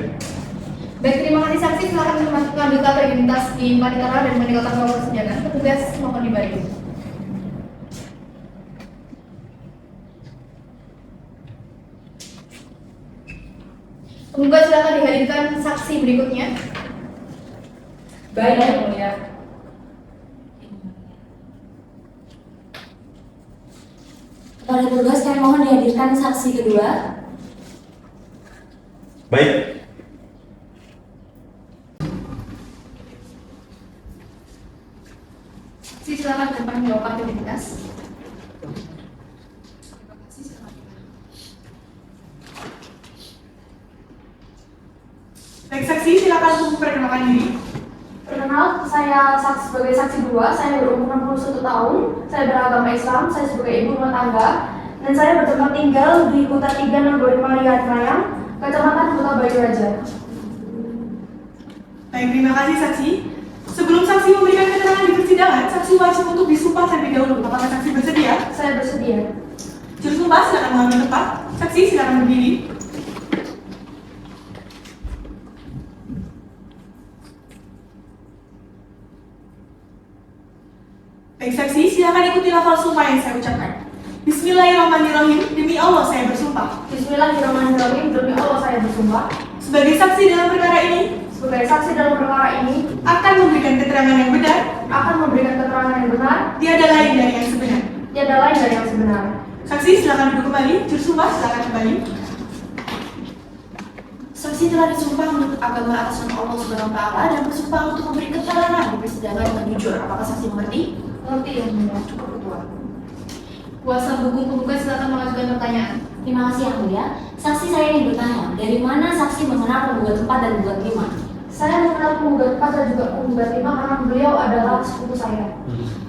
Baik, terima kasih saksi. Silakan melanjutkan identitas di Panitera dan meninggalkan ruang persidangan. Petugas mohon dibalik. Petugas silakan dihadirkan saksi berikutnya. Baik yang mulia. Kepada petugas kami mohon dihadirkan saksi kedua. Baik. Saksi silakan ke depan menjawab identitas. Baik, saksi silakan untuk memperkenalkan diri. Perkenal, saya sebagai saksi 2, saya berumur 61 tahun, saya beragama Islam, saya sebagai ibu rumah tangga, dan saya bertempat tinggal di Kuta 365 Lihat Rayang, Kecamatan Kuta Bayu Raja. Baik, terima kasih saksi. Sebelum saksi memberikan keterangan di persidangan, saksi wajib untuk disumpah terlebih dahulu. Apakah saksi bersedia? Saya bersedia. Juru sumpah silakan mengambil tempat. Saksi silakan berdiri. Baik, saksi silakan ikuti lafal sumpah yang saya ucapkan. Bismillahirrahmanirrahim. Demi Allah saya bersumpah. Bismillahirrahmanirrahim. Demi Allah saya bersumpah. Sebagai saksi dalam perkara ini, akan memberikan keterangan yang benar, tiada lain dari yang sebenar. Saksi silakan duduk kembali. Juru sumpah silakan kembali. Saksi telah disumpah menurut agama atas nama Allah Subhanahu wa Ta'ala dan bersumpah untuk memberi keterangan di persidangan yang jujur. Apakah saksi mengerti? Mengerti yang mulia. Cukup ketua. Kuasa hukum petugas silakan mengajukan pertanyaan. Terima kasih yang mulia. Saksi saya ingin bertanya, dari mana saksi mengenal penggugat 4 dan penggugat 5? Saya mengenal penggugat 4 dan juga penggugat 5 karena beliau adalah sepupu saya.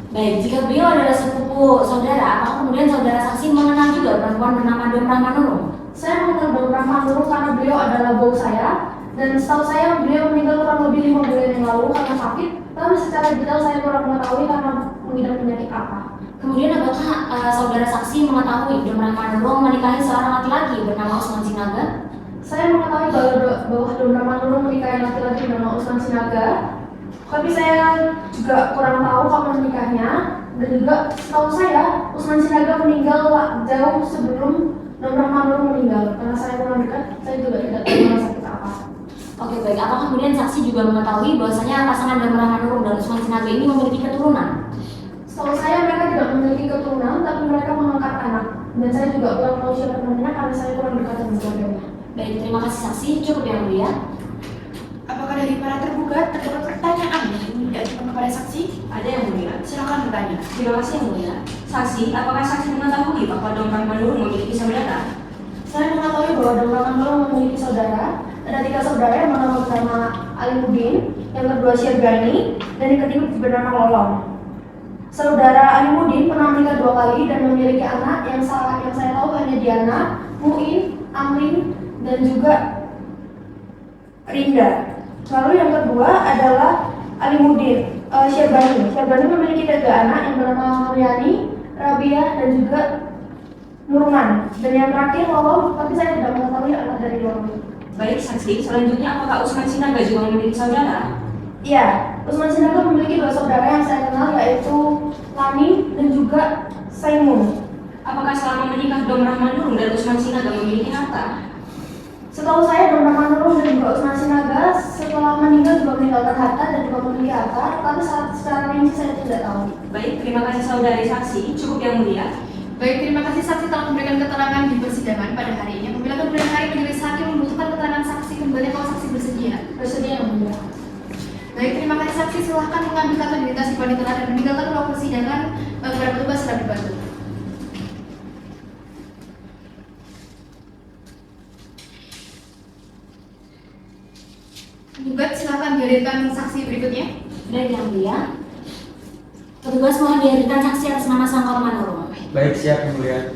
Baik, jika beliau adalah sepupu saudara, apakah kemudian saudara saksi mengenal juga perempuan bernama Dom Rahman Nurung? Saya mengenal Dom Rahman Nurung karena beliau adalah bau saya, dan setahu saya beliau meninggal kurang lebih 5 bulan yang lalu karena sakit. Tapi secara detail saya kurang mengetahui karena mengidap penyakit apa. Kemudian apakah saudara saksi mengetahui Dom Rahman Nurung menikahi seorang laki-laki bernama Usman Sinaga? Saya mengetahui bahwa Dom Rahman Nurung menikahi laki-laki bernama Usman Sinaga, tapi saya juga kurang tahu kapan menikahnya, dan juga setahu saya Usman Sinaga meninggal jauh sebelum Dom Rahman Nurung meninggal. Karena saya kurang dekat, saya juga tidak tahu rumah sakit apa. Oke, baik. Apakah kemudian saksi juga mengetahui bahwasanya pasangan Dom Rahman Nurung dan Usman Sinaga ini memiliki keturunan? Setahu saya mereka tidak memiliki keturunan, tapi mereka mengangkat anak. Dan saya juga kurang tahu siapa temannya karena saya kurang dekat dengan keluarganya. Baik, terima kasih saksi. Cukup yang mulia. Apakah dari para tergugat terdapat pertanyaan yang ingin diajukan kepada saksi? Ada yang mulia. Silakan bertanya. Terima kasih yang mulia. Saksi, apakah saksi mengetahui bahwa Dom Rahman Nurung memiliki saudara? Saya mengetahui bahwa Dom Rahman Nurung memiliki saudara, ada 3 saudara yang bernama Alimuddin, yang kedua Syerbani, dan yang ketiga bernama Lolong. Saudara Alimuddin pernah menikah 2 kali dan memiliki anak yang saya tahu hanya Diana, Muin, Amrin, dan juga Rinda. Lalu yang kedua adalah Alimuddin, Syerbani. Syerbani memiliki 3 anak yang bernama Mulyani, Rabia, dan juga Nurman. Dan yang terakhir Lolong, tapi saya tidak mengetahui anak dari Lolong. Baik, saksi. Selanjutnya, apakah Usman Sinaga juga memiliki saudara? Iya, Usman Sinaga memiliki 2 saudara yang saya kenal, yaitu Lani dan juga Saimun. Apakah selama menikah Dom Rahman Nurung dan Usman Sinaga memiliki harta? Setahu saya Dom Rahman Nurung dan juga Usman Sinaga setelah meninggal juga meninggalkan harta dan juga memiliki harta, tapi secara rinci saya tidak tahu. Baik, terima kasih saudari saksi. Cukup yang mulia. Baik, terima kasih saksi telah memberikan keterangan di persidangan pada hari ini. Apabila kemudian hari majelis hakim membutuhkan keterangan saksi kembali, kalau saksi bersedia. Bersedia yang mulia. Baik, terima kasih saksi. Silahkan mengambil kartu identitas si panitera dan meninggalkan ruang persidangan kepada petugas sudah dibantu. Gugat, silahkan dihadirkan saksi berikutnya. Baik yang mulia. Petugas mohon dihadirkan saksi atas nama Sang Korban Nurung. Baik, siap yang mulia.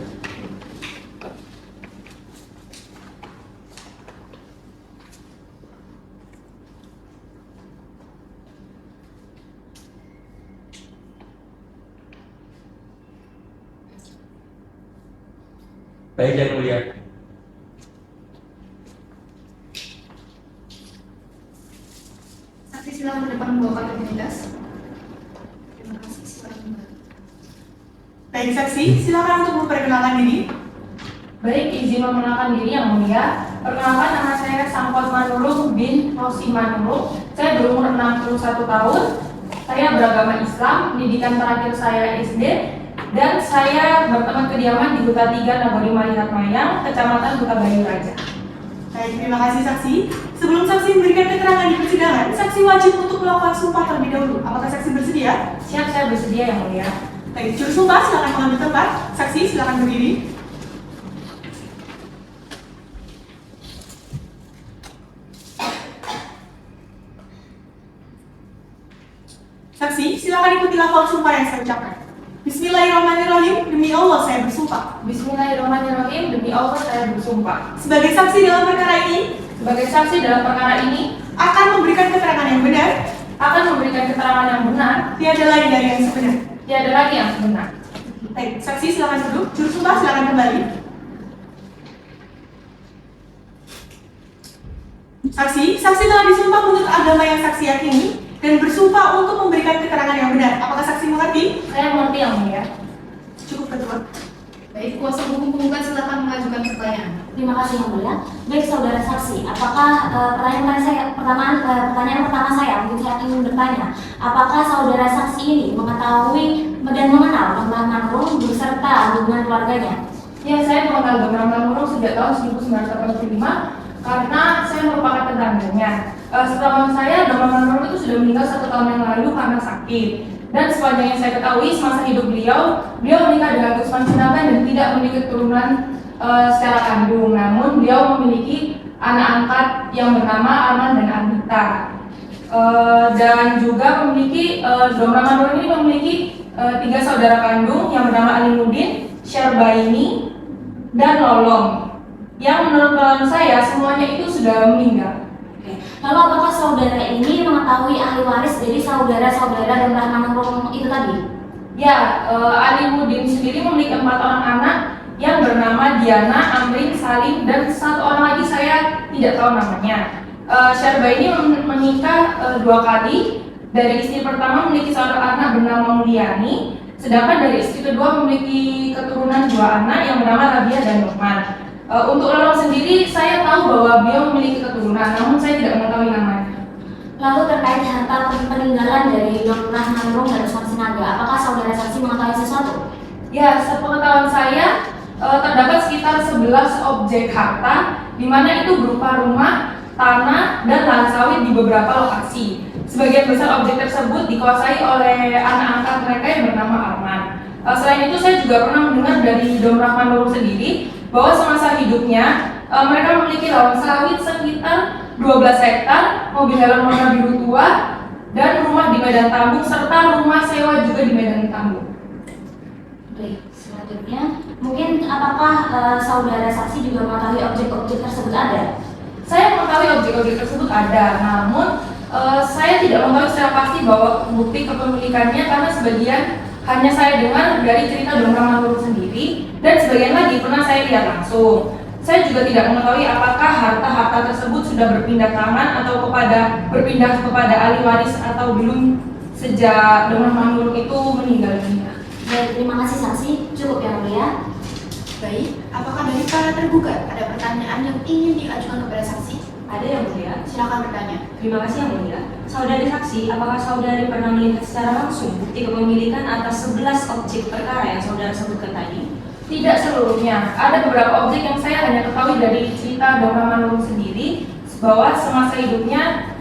Baik yang mulia. Saksi silahkan ke depan membawa kartu identitas. Terima kasih, silahkan. Baik saksi, silakan untuk memperkenalkan diri. Baik, izin memperkenalkan diri yang mulia. Perkenalkan, nama saya Sangkot Manurung bin Rosi Manurung. Saya berumur 61 tahun. Saya beragama Islam, pendidikan terakhir saya SD, dan saya berteman kediaman di Huta 3 Nagori Malihatmayang, Kecamatan Huta Bayu Raja. Baik, terima kasih saksi. Sebelum saksi memberikan keterangan di persidangan, saksi wajib untuk melakukan sumpah terlebih dahulu. Apakah saksi bersedia? Siap, saya bersedia yang mulia. Baik, juru sumpah silakan mengambil tempat. Saksi silakan berdiri. Saksi, silakan ikuti lafal sumpah yang saya ucapkan. Bismillahirrahmanirrahim, demi Allah saya bersumpah. Bismillahirrahmanirrahim, demi Allah saya bersumpah. Sebagai saksi dalam perkara ini, akan memberikan keterangan yang benar, tiada lain dari yang sebenar. Tiada lagi yang benar. Baik, saksi silakan duduk. Juru sumpah silakan kembali. Saksi telah disumpah menurut agama yang saksi yakini dan bersumpah untuk memberikan keterangan yang benar. Apakah saksi mengerti? Saya mengerti yang mulia. Cukup ketua. Baik, kuasa hukum penggugat silakan mengajukan pertanyaan. Terima kasih yang mulia. Baik saudara saksi, apakah pertanyaan pertama saya mungkin saya ingin bertanya, apakah saudara saksi ini mengetahui dan mengenal Dom Rahman Nurung beserta hubungan keluarganya? Ya, saya mengenal Dom Rahman Nurung sejak tahun 1985 karena saya merupakan tetangganya. Setelah saya, Dom Rahman Nurung itu sudah meninggal 1 tahun yang lalu karena sakit. Dan sepanjang yang saya ketahui, semasa hidup beliau menikah dengan Usman Sinaga dan tidak memiliki keturunan secara kandung. Namun beliau memiliki anak angkat yang bernama Arman dan Ardita. Dan juga memiliki Dom Rahman Nurung ini memiliki 3 saudara kandung yang bernama Alimuddin, Syerbani, dan Lolong. Yang menurut pengalaman saya semuanya itu sudah meninggal. Lalu apakah saudara ini mengetahui ahli waris dari saudara-saudara Dom Rahman Nurung itu tadi? Ya, Alimuddin sendiri memiliki 4 orang anak yang bernama Diana, Amrin, Salim, dan 1 orang lagi saya tidak tahu namanya. Syerbani menikah 2 kali. Dari istri pertama memiliki seorang anak bernama Mulyani, sedangkan dari istri kedua memiliki keturunan 2 anak yang bernama Rabia dan Nurman. Untuk Lolong sendiri, saya tahu bahwa beliau memiliki keturunan, namun saya tidak mengetahui namanya. Lalu terkait harta peninggalan dari Dom Rahman Nurung dan Usman Sinaga, apakah saudara saksi mengetahui sesuatu? Ya, sepengetahuan saya terdapat sekitar 11 objek harta, di mana itu berupa rumah, tanah, dan lahan sawit di beberapa lokasi. Sebagian besar objek tersebut dikuasai oleh anak angkat mereka yang bernama Arman. Selain itu, saya juga pernah mendengar dari Dom Rahman Nurung sendiri bahwa semasa hidupnya mereka memiliki lahan sawit sekitar 12 hektar, mobil helm warna biru tua, dan rumah di Medan Tambung, serta rumah sewa juga di Medan Tambung. Baik, selanjutnya, mungkin apakah saudara saksi juga mengetahui objek-objek tersebut ada? Saya mengetahui objek-objek tersebut ada, namun saya tidak mengetahui secara pasti bahwa bukti kepemilikannya karena sebagian hanya saya dengar dari cerita Donra Manurung sendiri dan sebagian lagi pernah saya lihat langsung. Saya juga tidak mengetahui apakah harta-harta tersebut sudah berpindah tangan atau berpindah kepada ahli waris atau belum sejak Donra Manurung itu meninggal dunia. Baik, terima kasih saksi. Cukup yang mulia. Baik, apakah dari para tergugat ada pertanyaan yang ingin diajukan kepada saksi? Ada yang mulia. Silakan bertanya. Terima kasih yang mulia. Saudari saksi, apakah saudari pernah melihat secara langsung bukti kepemilikan atas 11 objek perkara yang saudara sebutkan tadi? Tidak seluruhnya. Ada beberapa objek yang saya hanya ketahui dari cerita Donra Manurung sendiri bahwa semasa hidupnya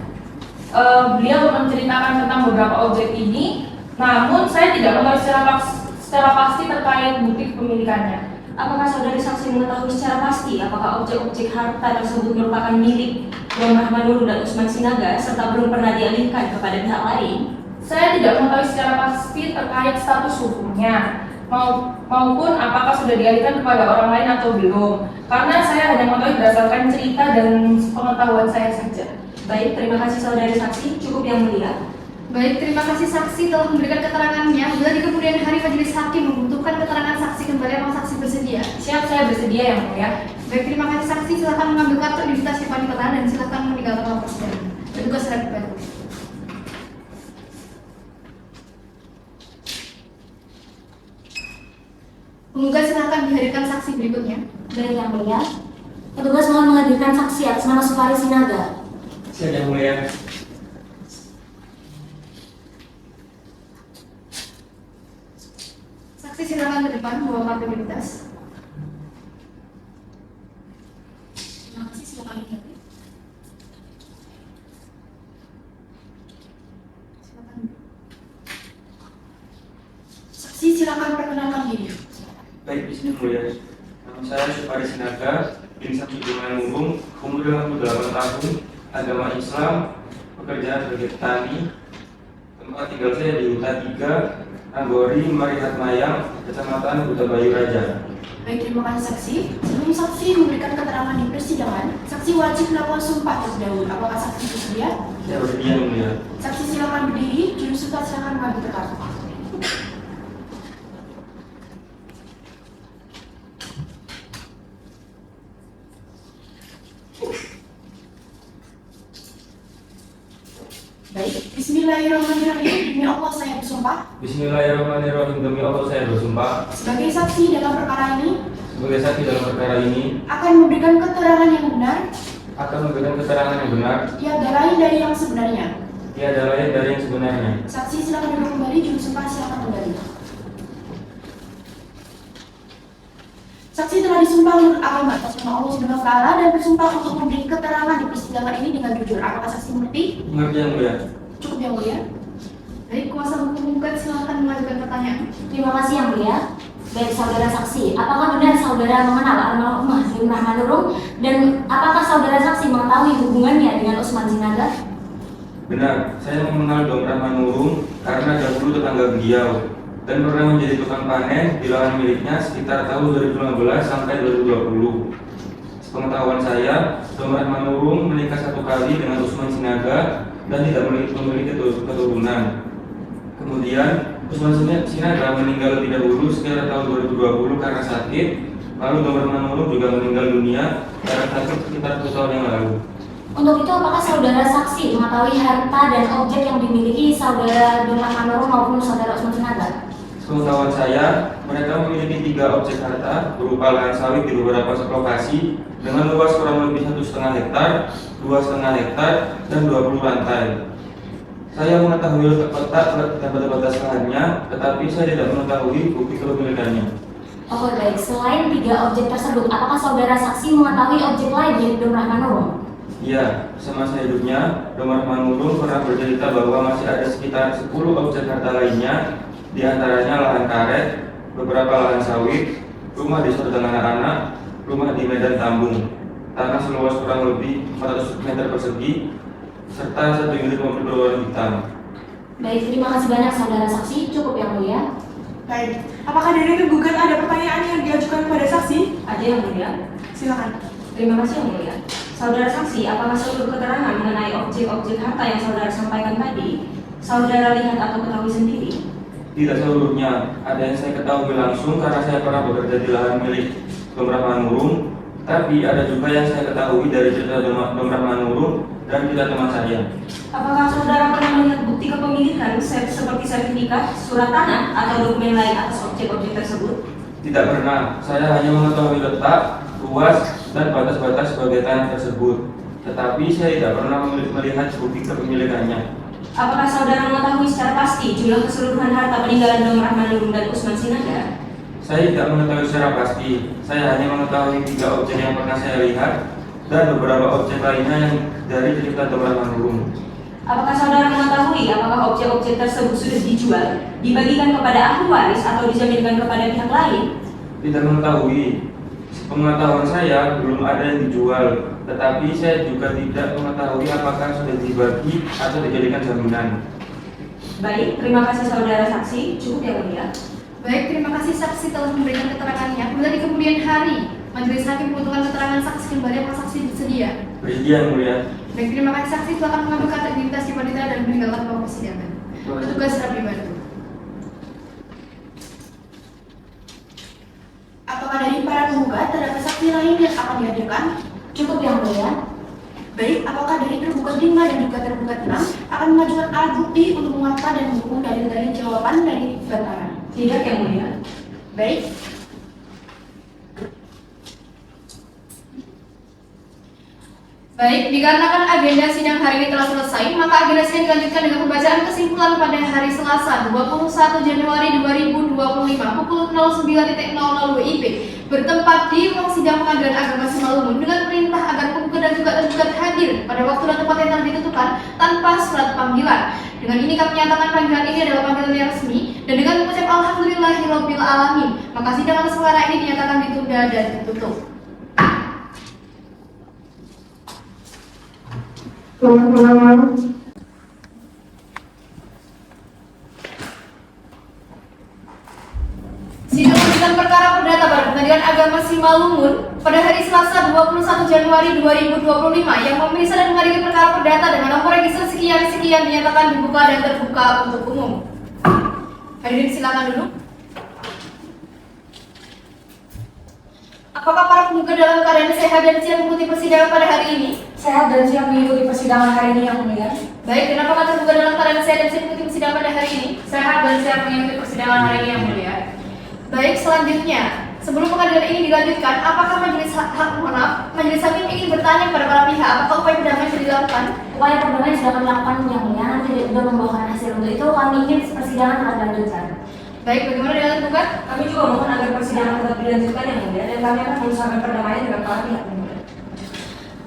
beliau menceritakan tentang beberapa objek ini, namun saya tidak mengetahui secara pasti terkait bukti kepemilikannya. Apakah saudari saksi mengetahui secara pasti apakah objek-objek harta tersebut merupakan milik Donra Manurung dan Usman Sinaga serta belum pernah dialihkan kepada pihak lain? Saya tidak mengetahui secara pasti terkait status hukumnya maupun apakah sudah dialihkan kepada orang lain atau belum, karena saya hanya mengetahui berdasarkan cerita dan pengetahuan saya saja. Baik, terima kasih saudari saksi. Cukup yang mulia. Baik, terima kasih saksi telah memberikan keterangannya. Bila di kemudian hari majelis hakim membutuhkan keterangan saksi kembali, apakah saksi bersedia? Siap, saya bersedia yang mulia. Baik, terima kasih saksi. Silakan mengambil kartu identitas wanita dan silakan meninggalkan ruang persidangan. Petugas serah dibantu. Penggugat silakan dihadirkan saksi berikutnya. Baik yang mulia. Petugas mohon menghadirkan saksi atas nama Supari Sinaga. Siap yang mulia. Saksi silakan ke depan membawa kartu identitas. Terima kasih, silakan dihadirkan. Silakan. Saksi silakan perkenalkan diri. Baik, di sini mulia. Nama saya Supari Sinaga, bin Saksi Donra Manurung, umur 28 tahun, agama Islam, pekerjaan sebagai petani. Tempat tinggal saya di Huta 3, Nagori, Marihatmayang, Kecamatan Huta Bayu Raja. Baik, terima kasih saksi. Sebelum saksi memberikan keterangan di persidangan, saksi wajib melakukan sumpah terlebih dahulu. Apakah saksi bersedia? Saya bersedia yang mulia. Saksi silakan berdiri, juru sumpah silakan mengambil kartu. Baik, bismillahirrahmanirrahim. Demi Allah saya bersumpah Bismillahirrahmanirrahim. Demi Allah saya bersumpah sebagai saksi dalam perkara ini sebagai saksi dalam perkara ini akan memberikan keterangan yang benar, akan memberikan keterangan yang benar, tiada lain dari yang sebenarnya. tiada lain dari yang sebenarnya. Saksi silakan duduk kembali, juru sumpah silakan kembali. Saksi telah disumpah menurut agama atas nama Allah Subhanahu wa Ta'ala dan bersumpah untuk memberi keterangan di persidangan ini dengan jujur. Apakah saksi mengerti? Mengerti yang mulia. Cukup yang mulia. Baik, kuasa hukum penggugat silakan mengajukan pertanyaan. Terima kasih yang mulia. Baik saudara saksi, apakah benar saudara mengenal almarhumah Donra Manurung dan apakah saudara saksi mengetahui hubungannya dengan Usman Sinaga? Benar, saya mengenal Donra Manurung karena dahulu tetangga beliau dan pernah menjadi tukang panen di lahan miliknya sekitar tahun 2015 sampai 2020. Sepengetahuan saya, Donra Manurung menikah 1 kali dengan Usman Sinaga dan tidak memiliki keturunan. Kemudian Usman Sinaga meninggal lebih dahulu sekitar tahun 2020 karena sakit. Lalu Donra Manurung juga meninggal dunia karena sakit sekitar 1 tahun yang lalu. Untuk itu apakah saudara saksi mengetahui harta dan objek yang dimiliki saudara Donra Manurung maupun saudara Usman Sinaga? Sepengetahuan saya, mereka memiliki 3 objek harta berupa lahan sawit di beberapa lokasi dengan luas kurang lebih 1,5 hektar, 2,5 hektar, dan 20 lantai. Saya mengetahui peta dan batas lahannya, tetapi saya tidak mengetahui bukti kepemilikannya. Oh baik, selain 3 objek tersebut, apakah saudara saksi mengetahui objek lain milik Donra Manurung? Iya, semasa hidupnya, Donra Manurung pernah bercerita bahwa masih ada sekitar 10 objek harta lainnya, di antaranya lahan karet, beberapa lahan sawit, rumah di Serdang anak-anak, rumah di Medan Tambung. tanah seluas kurang lebih 400 meter persegi, serta 1 unit mobil berwarna hitam. Baik, terima kasih banyak saudara saksi. Cukup yang mulia. Baik, apakah dari tergugat ada pertanyaan yang diajukan kepada saksi? Ada yang mulia. Silakan. Terima kasih yang mulia. Saudara saksi, apakah seluruh keterangan mengenai objek-objek harta yang saudara sampaikan tadi, saudara lihat atau ketahui sendiri? Tidak seluruhnya, ada yang saya ketahui langsung karena saya pernah bekerja di lahan milik Domrah Manurung, tapi ada juga yang saya ketahui dari cerita Domrah Manurung dan cerita teman saya. Apakah saudara pernah melihat bukti kepemilikan seperti sertifikat, surat tanah, atau dokumen lain atas objek-objek tersebut? Tidak pernah, saya hanya mengetahui letak, luas, dan batas-batas sebagai tanah tersebut. Tetapi saya tidak pernah melihat bukti kepemilikannya. Apakah saudara mengetahui secara pasti jumlah keseluruhan harta peninggalan Domrah Manurung dan Usman Sinaga? Saya tidak mengetahui secara pasti. Saya hanya mengetahui 3 objek yang pernah saya lihat dan beberapa objek lainnya yang dari cerita Domrah Manurung. Apakah saudara mengetahui apakah objek-objek tersebut sudah dijual, dibagikan kepada ahli waris atau dijaminkan kepada pihak lain? Tidak mengetahui. Pengetahuan saya belum ada yang dijual, tetapi saya juga tidak mengetahui apakah sudah dibagi atau dijadikan jaminan. Baik, terima kasih saudara saksi. Cukup yang mulia. Baik, terima kasih saksi telah memberikan keterangannya. Bila di kemudian hari, majelis hakim membutuhkan keterangan saksi kembali, apakah saksi bersedia? Bersedia yang mulia. Baik, terima kasih saksi. Silakan mengambil kata identitas di wanita dan meninggalkan ruang persidangan. Petugas Rabi Bantu. Apakah dari para penggugat terdapat saksi lain yang akan dihadirkan? Cukup yang mulia. Baik, apakah dari tergugat 5 dan juga tergugat 6 akan mengajukan alat bukti untuk menguatkan dan mendukung dalil-dalil jawaban dari bantaran? Tidak yang mulia. Baik. Baik, dikarenakan agenda sidang hari ini telah selesai, maka agenda sidang dilanjutkan dengan pembacaan kesimpulan pada hari Selasa 21 Januari 2025 pukul 09.00 WIB bertempat di ruang sidang Pengadilan Agama Simalungun dengan perintah agar penggugat dan juga tergugat hadir pada waktu dan tempat yang telah ditentukan tanpa surat panggilan. Dengan ini kami nyatakan panggilan ini adalah panggilan yang resmi dan dengan mengucap alhamdulillahirabbil alamin, maka sidang atas perkara ini dinyatakan ditunda dan ditutup. Sidang lanjutan perkara perdata pada Pengadilan Agama Simalungun pada hari Selasa 21 Januari 2025 yang memeriksa dan mengadili perkara perdata dengan nomor register sekian-sekian dinyatakan dibuka dan terbuka untuk umum. Hadirin silakan duduk. Apakah para penggugat dalam keadaan sehat dan siap mengikuti persidangan pada hari ini? Sehat dan siap mengikuti persidangan hari ini yang mulia. Baik, dan apakah tergugat dalam keadaan sehat dan siap mengikuti persidangan pada hari ini? Sehat dan siap mengikuti persidangan hari ini yang mulia. Baik, selanjutnya, sebelum pengadilan ini dilanjutkan, apakah majelis hakim ingin bertanya kepada para pihak apakah upaya perdamaian sudah dilakukan? Upaya perdamaian sudah kami lakukan yang mulia. Nanti sudah membawakan hasil untuk itu. Kami ingin persidangan tetap dilanjutkan. Baik, bagaimana dengan tergugat? Kami juga mohon agar persidangan tetap dilanjutkan yang mulia dan kami akan mengusahakan perdamaian dengan para pihak yang mulia.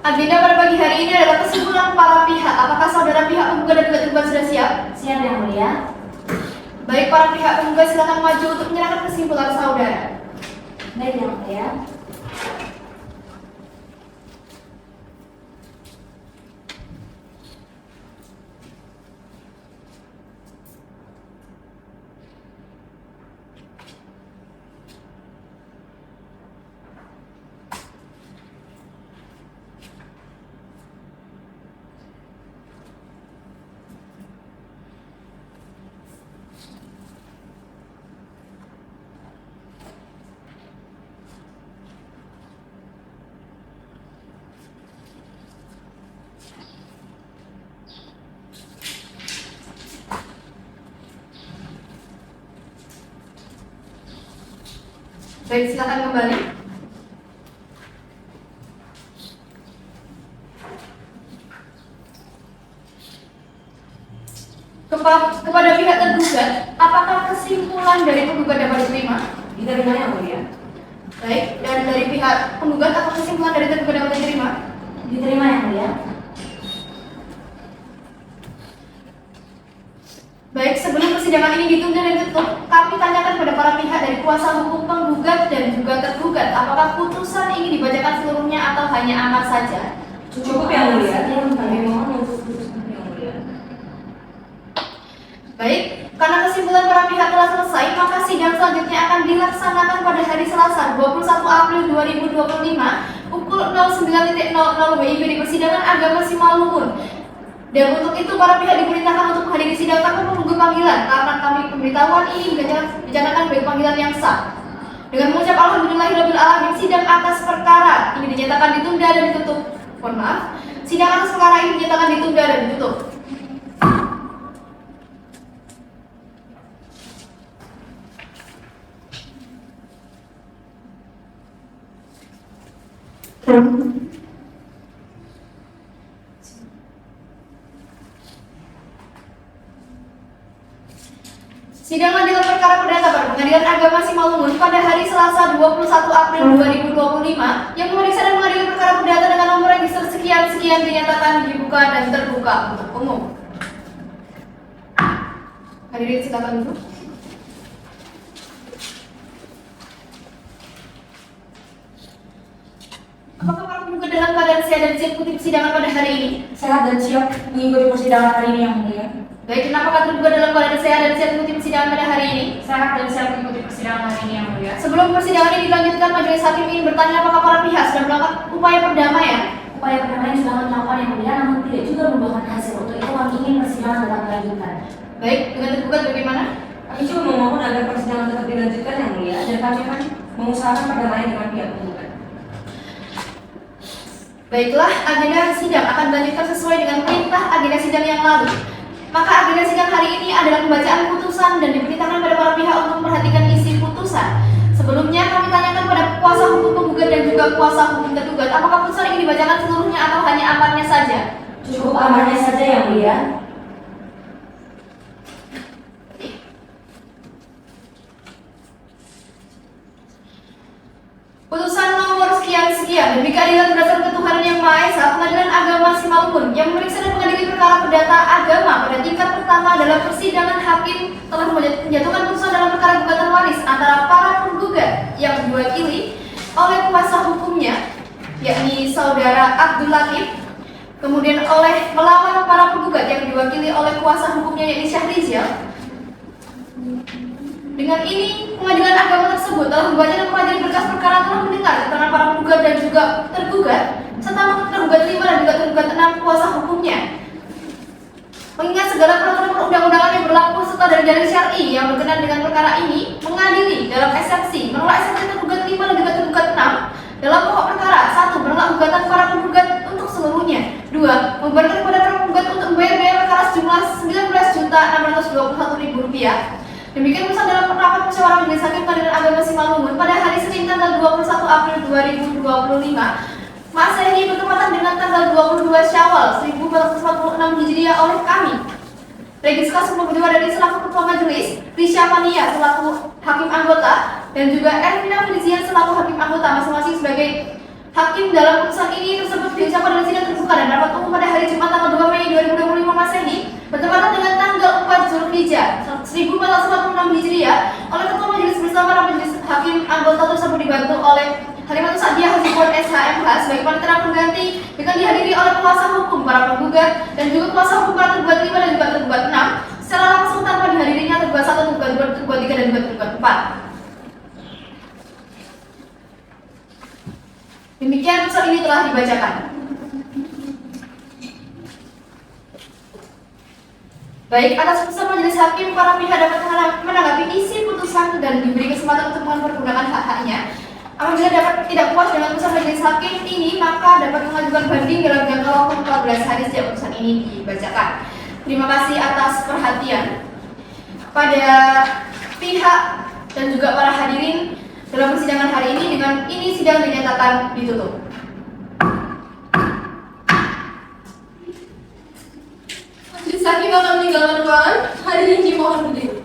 Agenda pada pagi hari ini adalah kesimpulan para pihak. Apakah saudara pihak penggugat dan tergugat sudah siap? Siap yang mulia. Baik, para pihak penggugat silakan maju untuk menyerahkan kesimpulan saudara. Baik yang mulia. Baik, silakan kembali. Kepada pihak tergugat, apakah kesimpulan dari penggugat dapat diterima? Diterima yang mulia. Baik, dan dari pihak penggugat, apakah kesimpulan dari tergugat dapat diterima? Diterima yang mulia. Baik, sebelum persidangan ini ditunda dan ditutup, kami tanyakan pada para pihak dari kuasa hukum penggugat dan juga tergugat, apakah putusan ini dibacakan seluruhnya atau hanya amar saja? Cukup yang mulia, kami mohon untuk putusan yang mulia. Baik, karena kesimpulan para pihak telah selesai, maka sidang selanjutnya akan dilaksanakan pada hari Selasa 21 April 2025 pukul 09.00 WIB di Persidangan Agama Simalungun. Dan untuk itu para pihak diperintahkan untuk menghadiri sidang tanpa menunggu panggilan karena kami pemberitahuan ini dinyatakan sebagai panggilan yang sah. Dengan mengucap alhamdulillahirabbil alamin, sidang atas perkara ini dinyatakan ditunda dan ditutup. Mohon maaf, sidang atas perkara ini dinyatakan ditunda dan ditutup. Sidang lanjutan perkara perdata pada Pengadilan Agama Simalungun pada hari Selasa 21 April 2025 yang memeriksa dan mengadili perkara perdata dengan nomor register sekian-sekian dinyatakan dibuka dan terbuka untuk umum. Hadirin silakan duduk. Apakah para penggugat dalam keadaan sehat dan siap mengikuti persidangan pada hari ini? Sehat dan siap mengikuti persidangan hari ini yang mulia. Baik, kenapa tergugat dalam keadaan sehat dan siap mengikuti persidangan pada hari ini? Sehat dan siap mengikuti persidangan hari ini yang mulia. Sebelum persidangan ini dilanjutkan, majelis hakim ingin bertanya apakah para pihak sudah melakukan upaya perdamaian? Upaya perdamaian sudah kami lakukan yang mulia, namun tidak juga membuahkan hasil. Untuk itu kami ingin persidangan tetap dilanjutkan. Baik, dengan tergugat bagaimana? Kami juga memohon agar persidangan tetap dilanjutkan yang mulia dan kami akan mengusahakan perdamaian dengan pihak penggugat. Baiklah, agenda sidang akan dilanjutkan sesuai dengan perintah agenda sidang yang lalu. Maka agenda sidang hari ini adalah pembacaan putusan dan diperintahkan pada para pihak untuk memperhatikan isi putusan. Sebelumnya kami tanyakan pada kuasa hukum penggugat dan juga kuasa hukum tergugat, apakah putusan ini dibacakan seluruhnya atau hanya amarnya saja? Cukup amarnya saja yang mulia. Putusan nomor sekian-sekian demi keadilan berdasarkan ketuhanan yang Maha Esa, Pengadilan Agama Simalungun yang memeriksa dan mengadili perkara perdata agama pada tingkat pertama dalam persidangan hakim telah menjatuhkan putusan dalam perkara gugatan waris antara para penggugat yang diwakili oleh kuasa hukumnya, yakni saudara Abdul Latif, kemudian oleh melawan para penggugat yang diwakili oleh kuasa hukumnya, yakni Syahrizal. Dengan ini, pengadilan agama tersebut telah membaca dan mengadili berkas perkara, telah mendengar keterangan para penggugat dan juga tergugat, serta tergugat 5 dan juga tergugat 6 kuasa hukumnya. Mengingat segala peraturan perundang-undangan yang berlaku serta dari dalil syar'i yang berkenaan dengan perkara ini, mengadili dalam eksepsi menolak eksepsi tergugat 5 dan juga tergugat 6 dalam pokok perkara. 1. Menolak gugatan para penggugat untuk seluruhnya. 2. Membebankan kepada para penggugat untuk membayar biaya perkara sejumlah Rp19.621.000. Demikian putusan dalam rapat musyawarah majelis hakim Pengadilan Agama Simalungun pada hari Senin tanggal 21 April 2025 Masehi bertepatan dengan tanggal 22 Syawal 1446 Hijriah oleh kami Regis Kasum Berdewardari selaku Ketua Majelis, Risha Mania selaku Hakim Anggota, dan juga Ervina Felizian selaku Hakim Anggota masing-masing sebagai hakim dalam putusan ini tersebut diucapkan dalam sidang terbuka dan rapat umum pada hari Jumat tanggal 2 Mei 2025 Masehi bertepatan dengan tanggal 4 Zulhijjah 1446 Hijriah oleh Ketua Majelis bersama para majelis hakim anggota tersebut dibantu oleh Halimatus Sa'diyah Hasibuan SHMH sebagai panitera pengganti dengan dihadiri oleh kuasa hukum para penggugat dan juga kuasa hukum para tergugat 5 dan juga tergugat 6 secara langsung tanpa dihadirinya tergugat 1, tergugat 2, tergugat 3 dan juga tergugat 4. Demikian putusan ini telah dibacakan. Baik, atas putusan majelis hakim, para pihak dapat menanggapi isi putusan dan diberi kesempatan untuk mempergunakan hak-haknya. Apabila dapat tidak puas dengan putusan majelis hakim ini, maka dapat mengajukan banding dalam jangka waktu 14 hari sejak putusan ini dibacakan. Terima kasih atas perhatian pada pihak dan juga para hadirin dalam persidangan hari ini. Dengan ini sidang dinyatakan ditutup. Majelis hakim akan meninggalkan ruangan. Hadirin dimohon berdiri.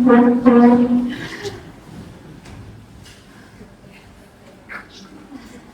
Tuhan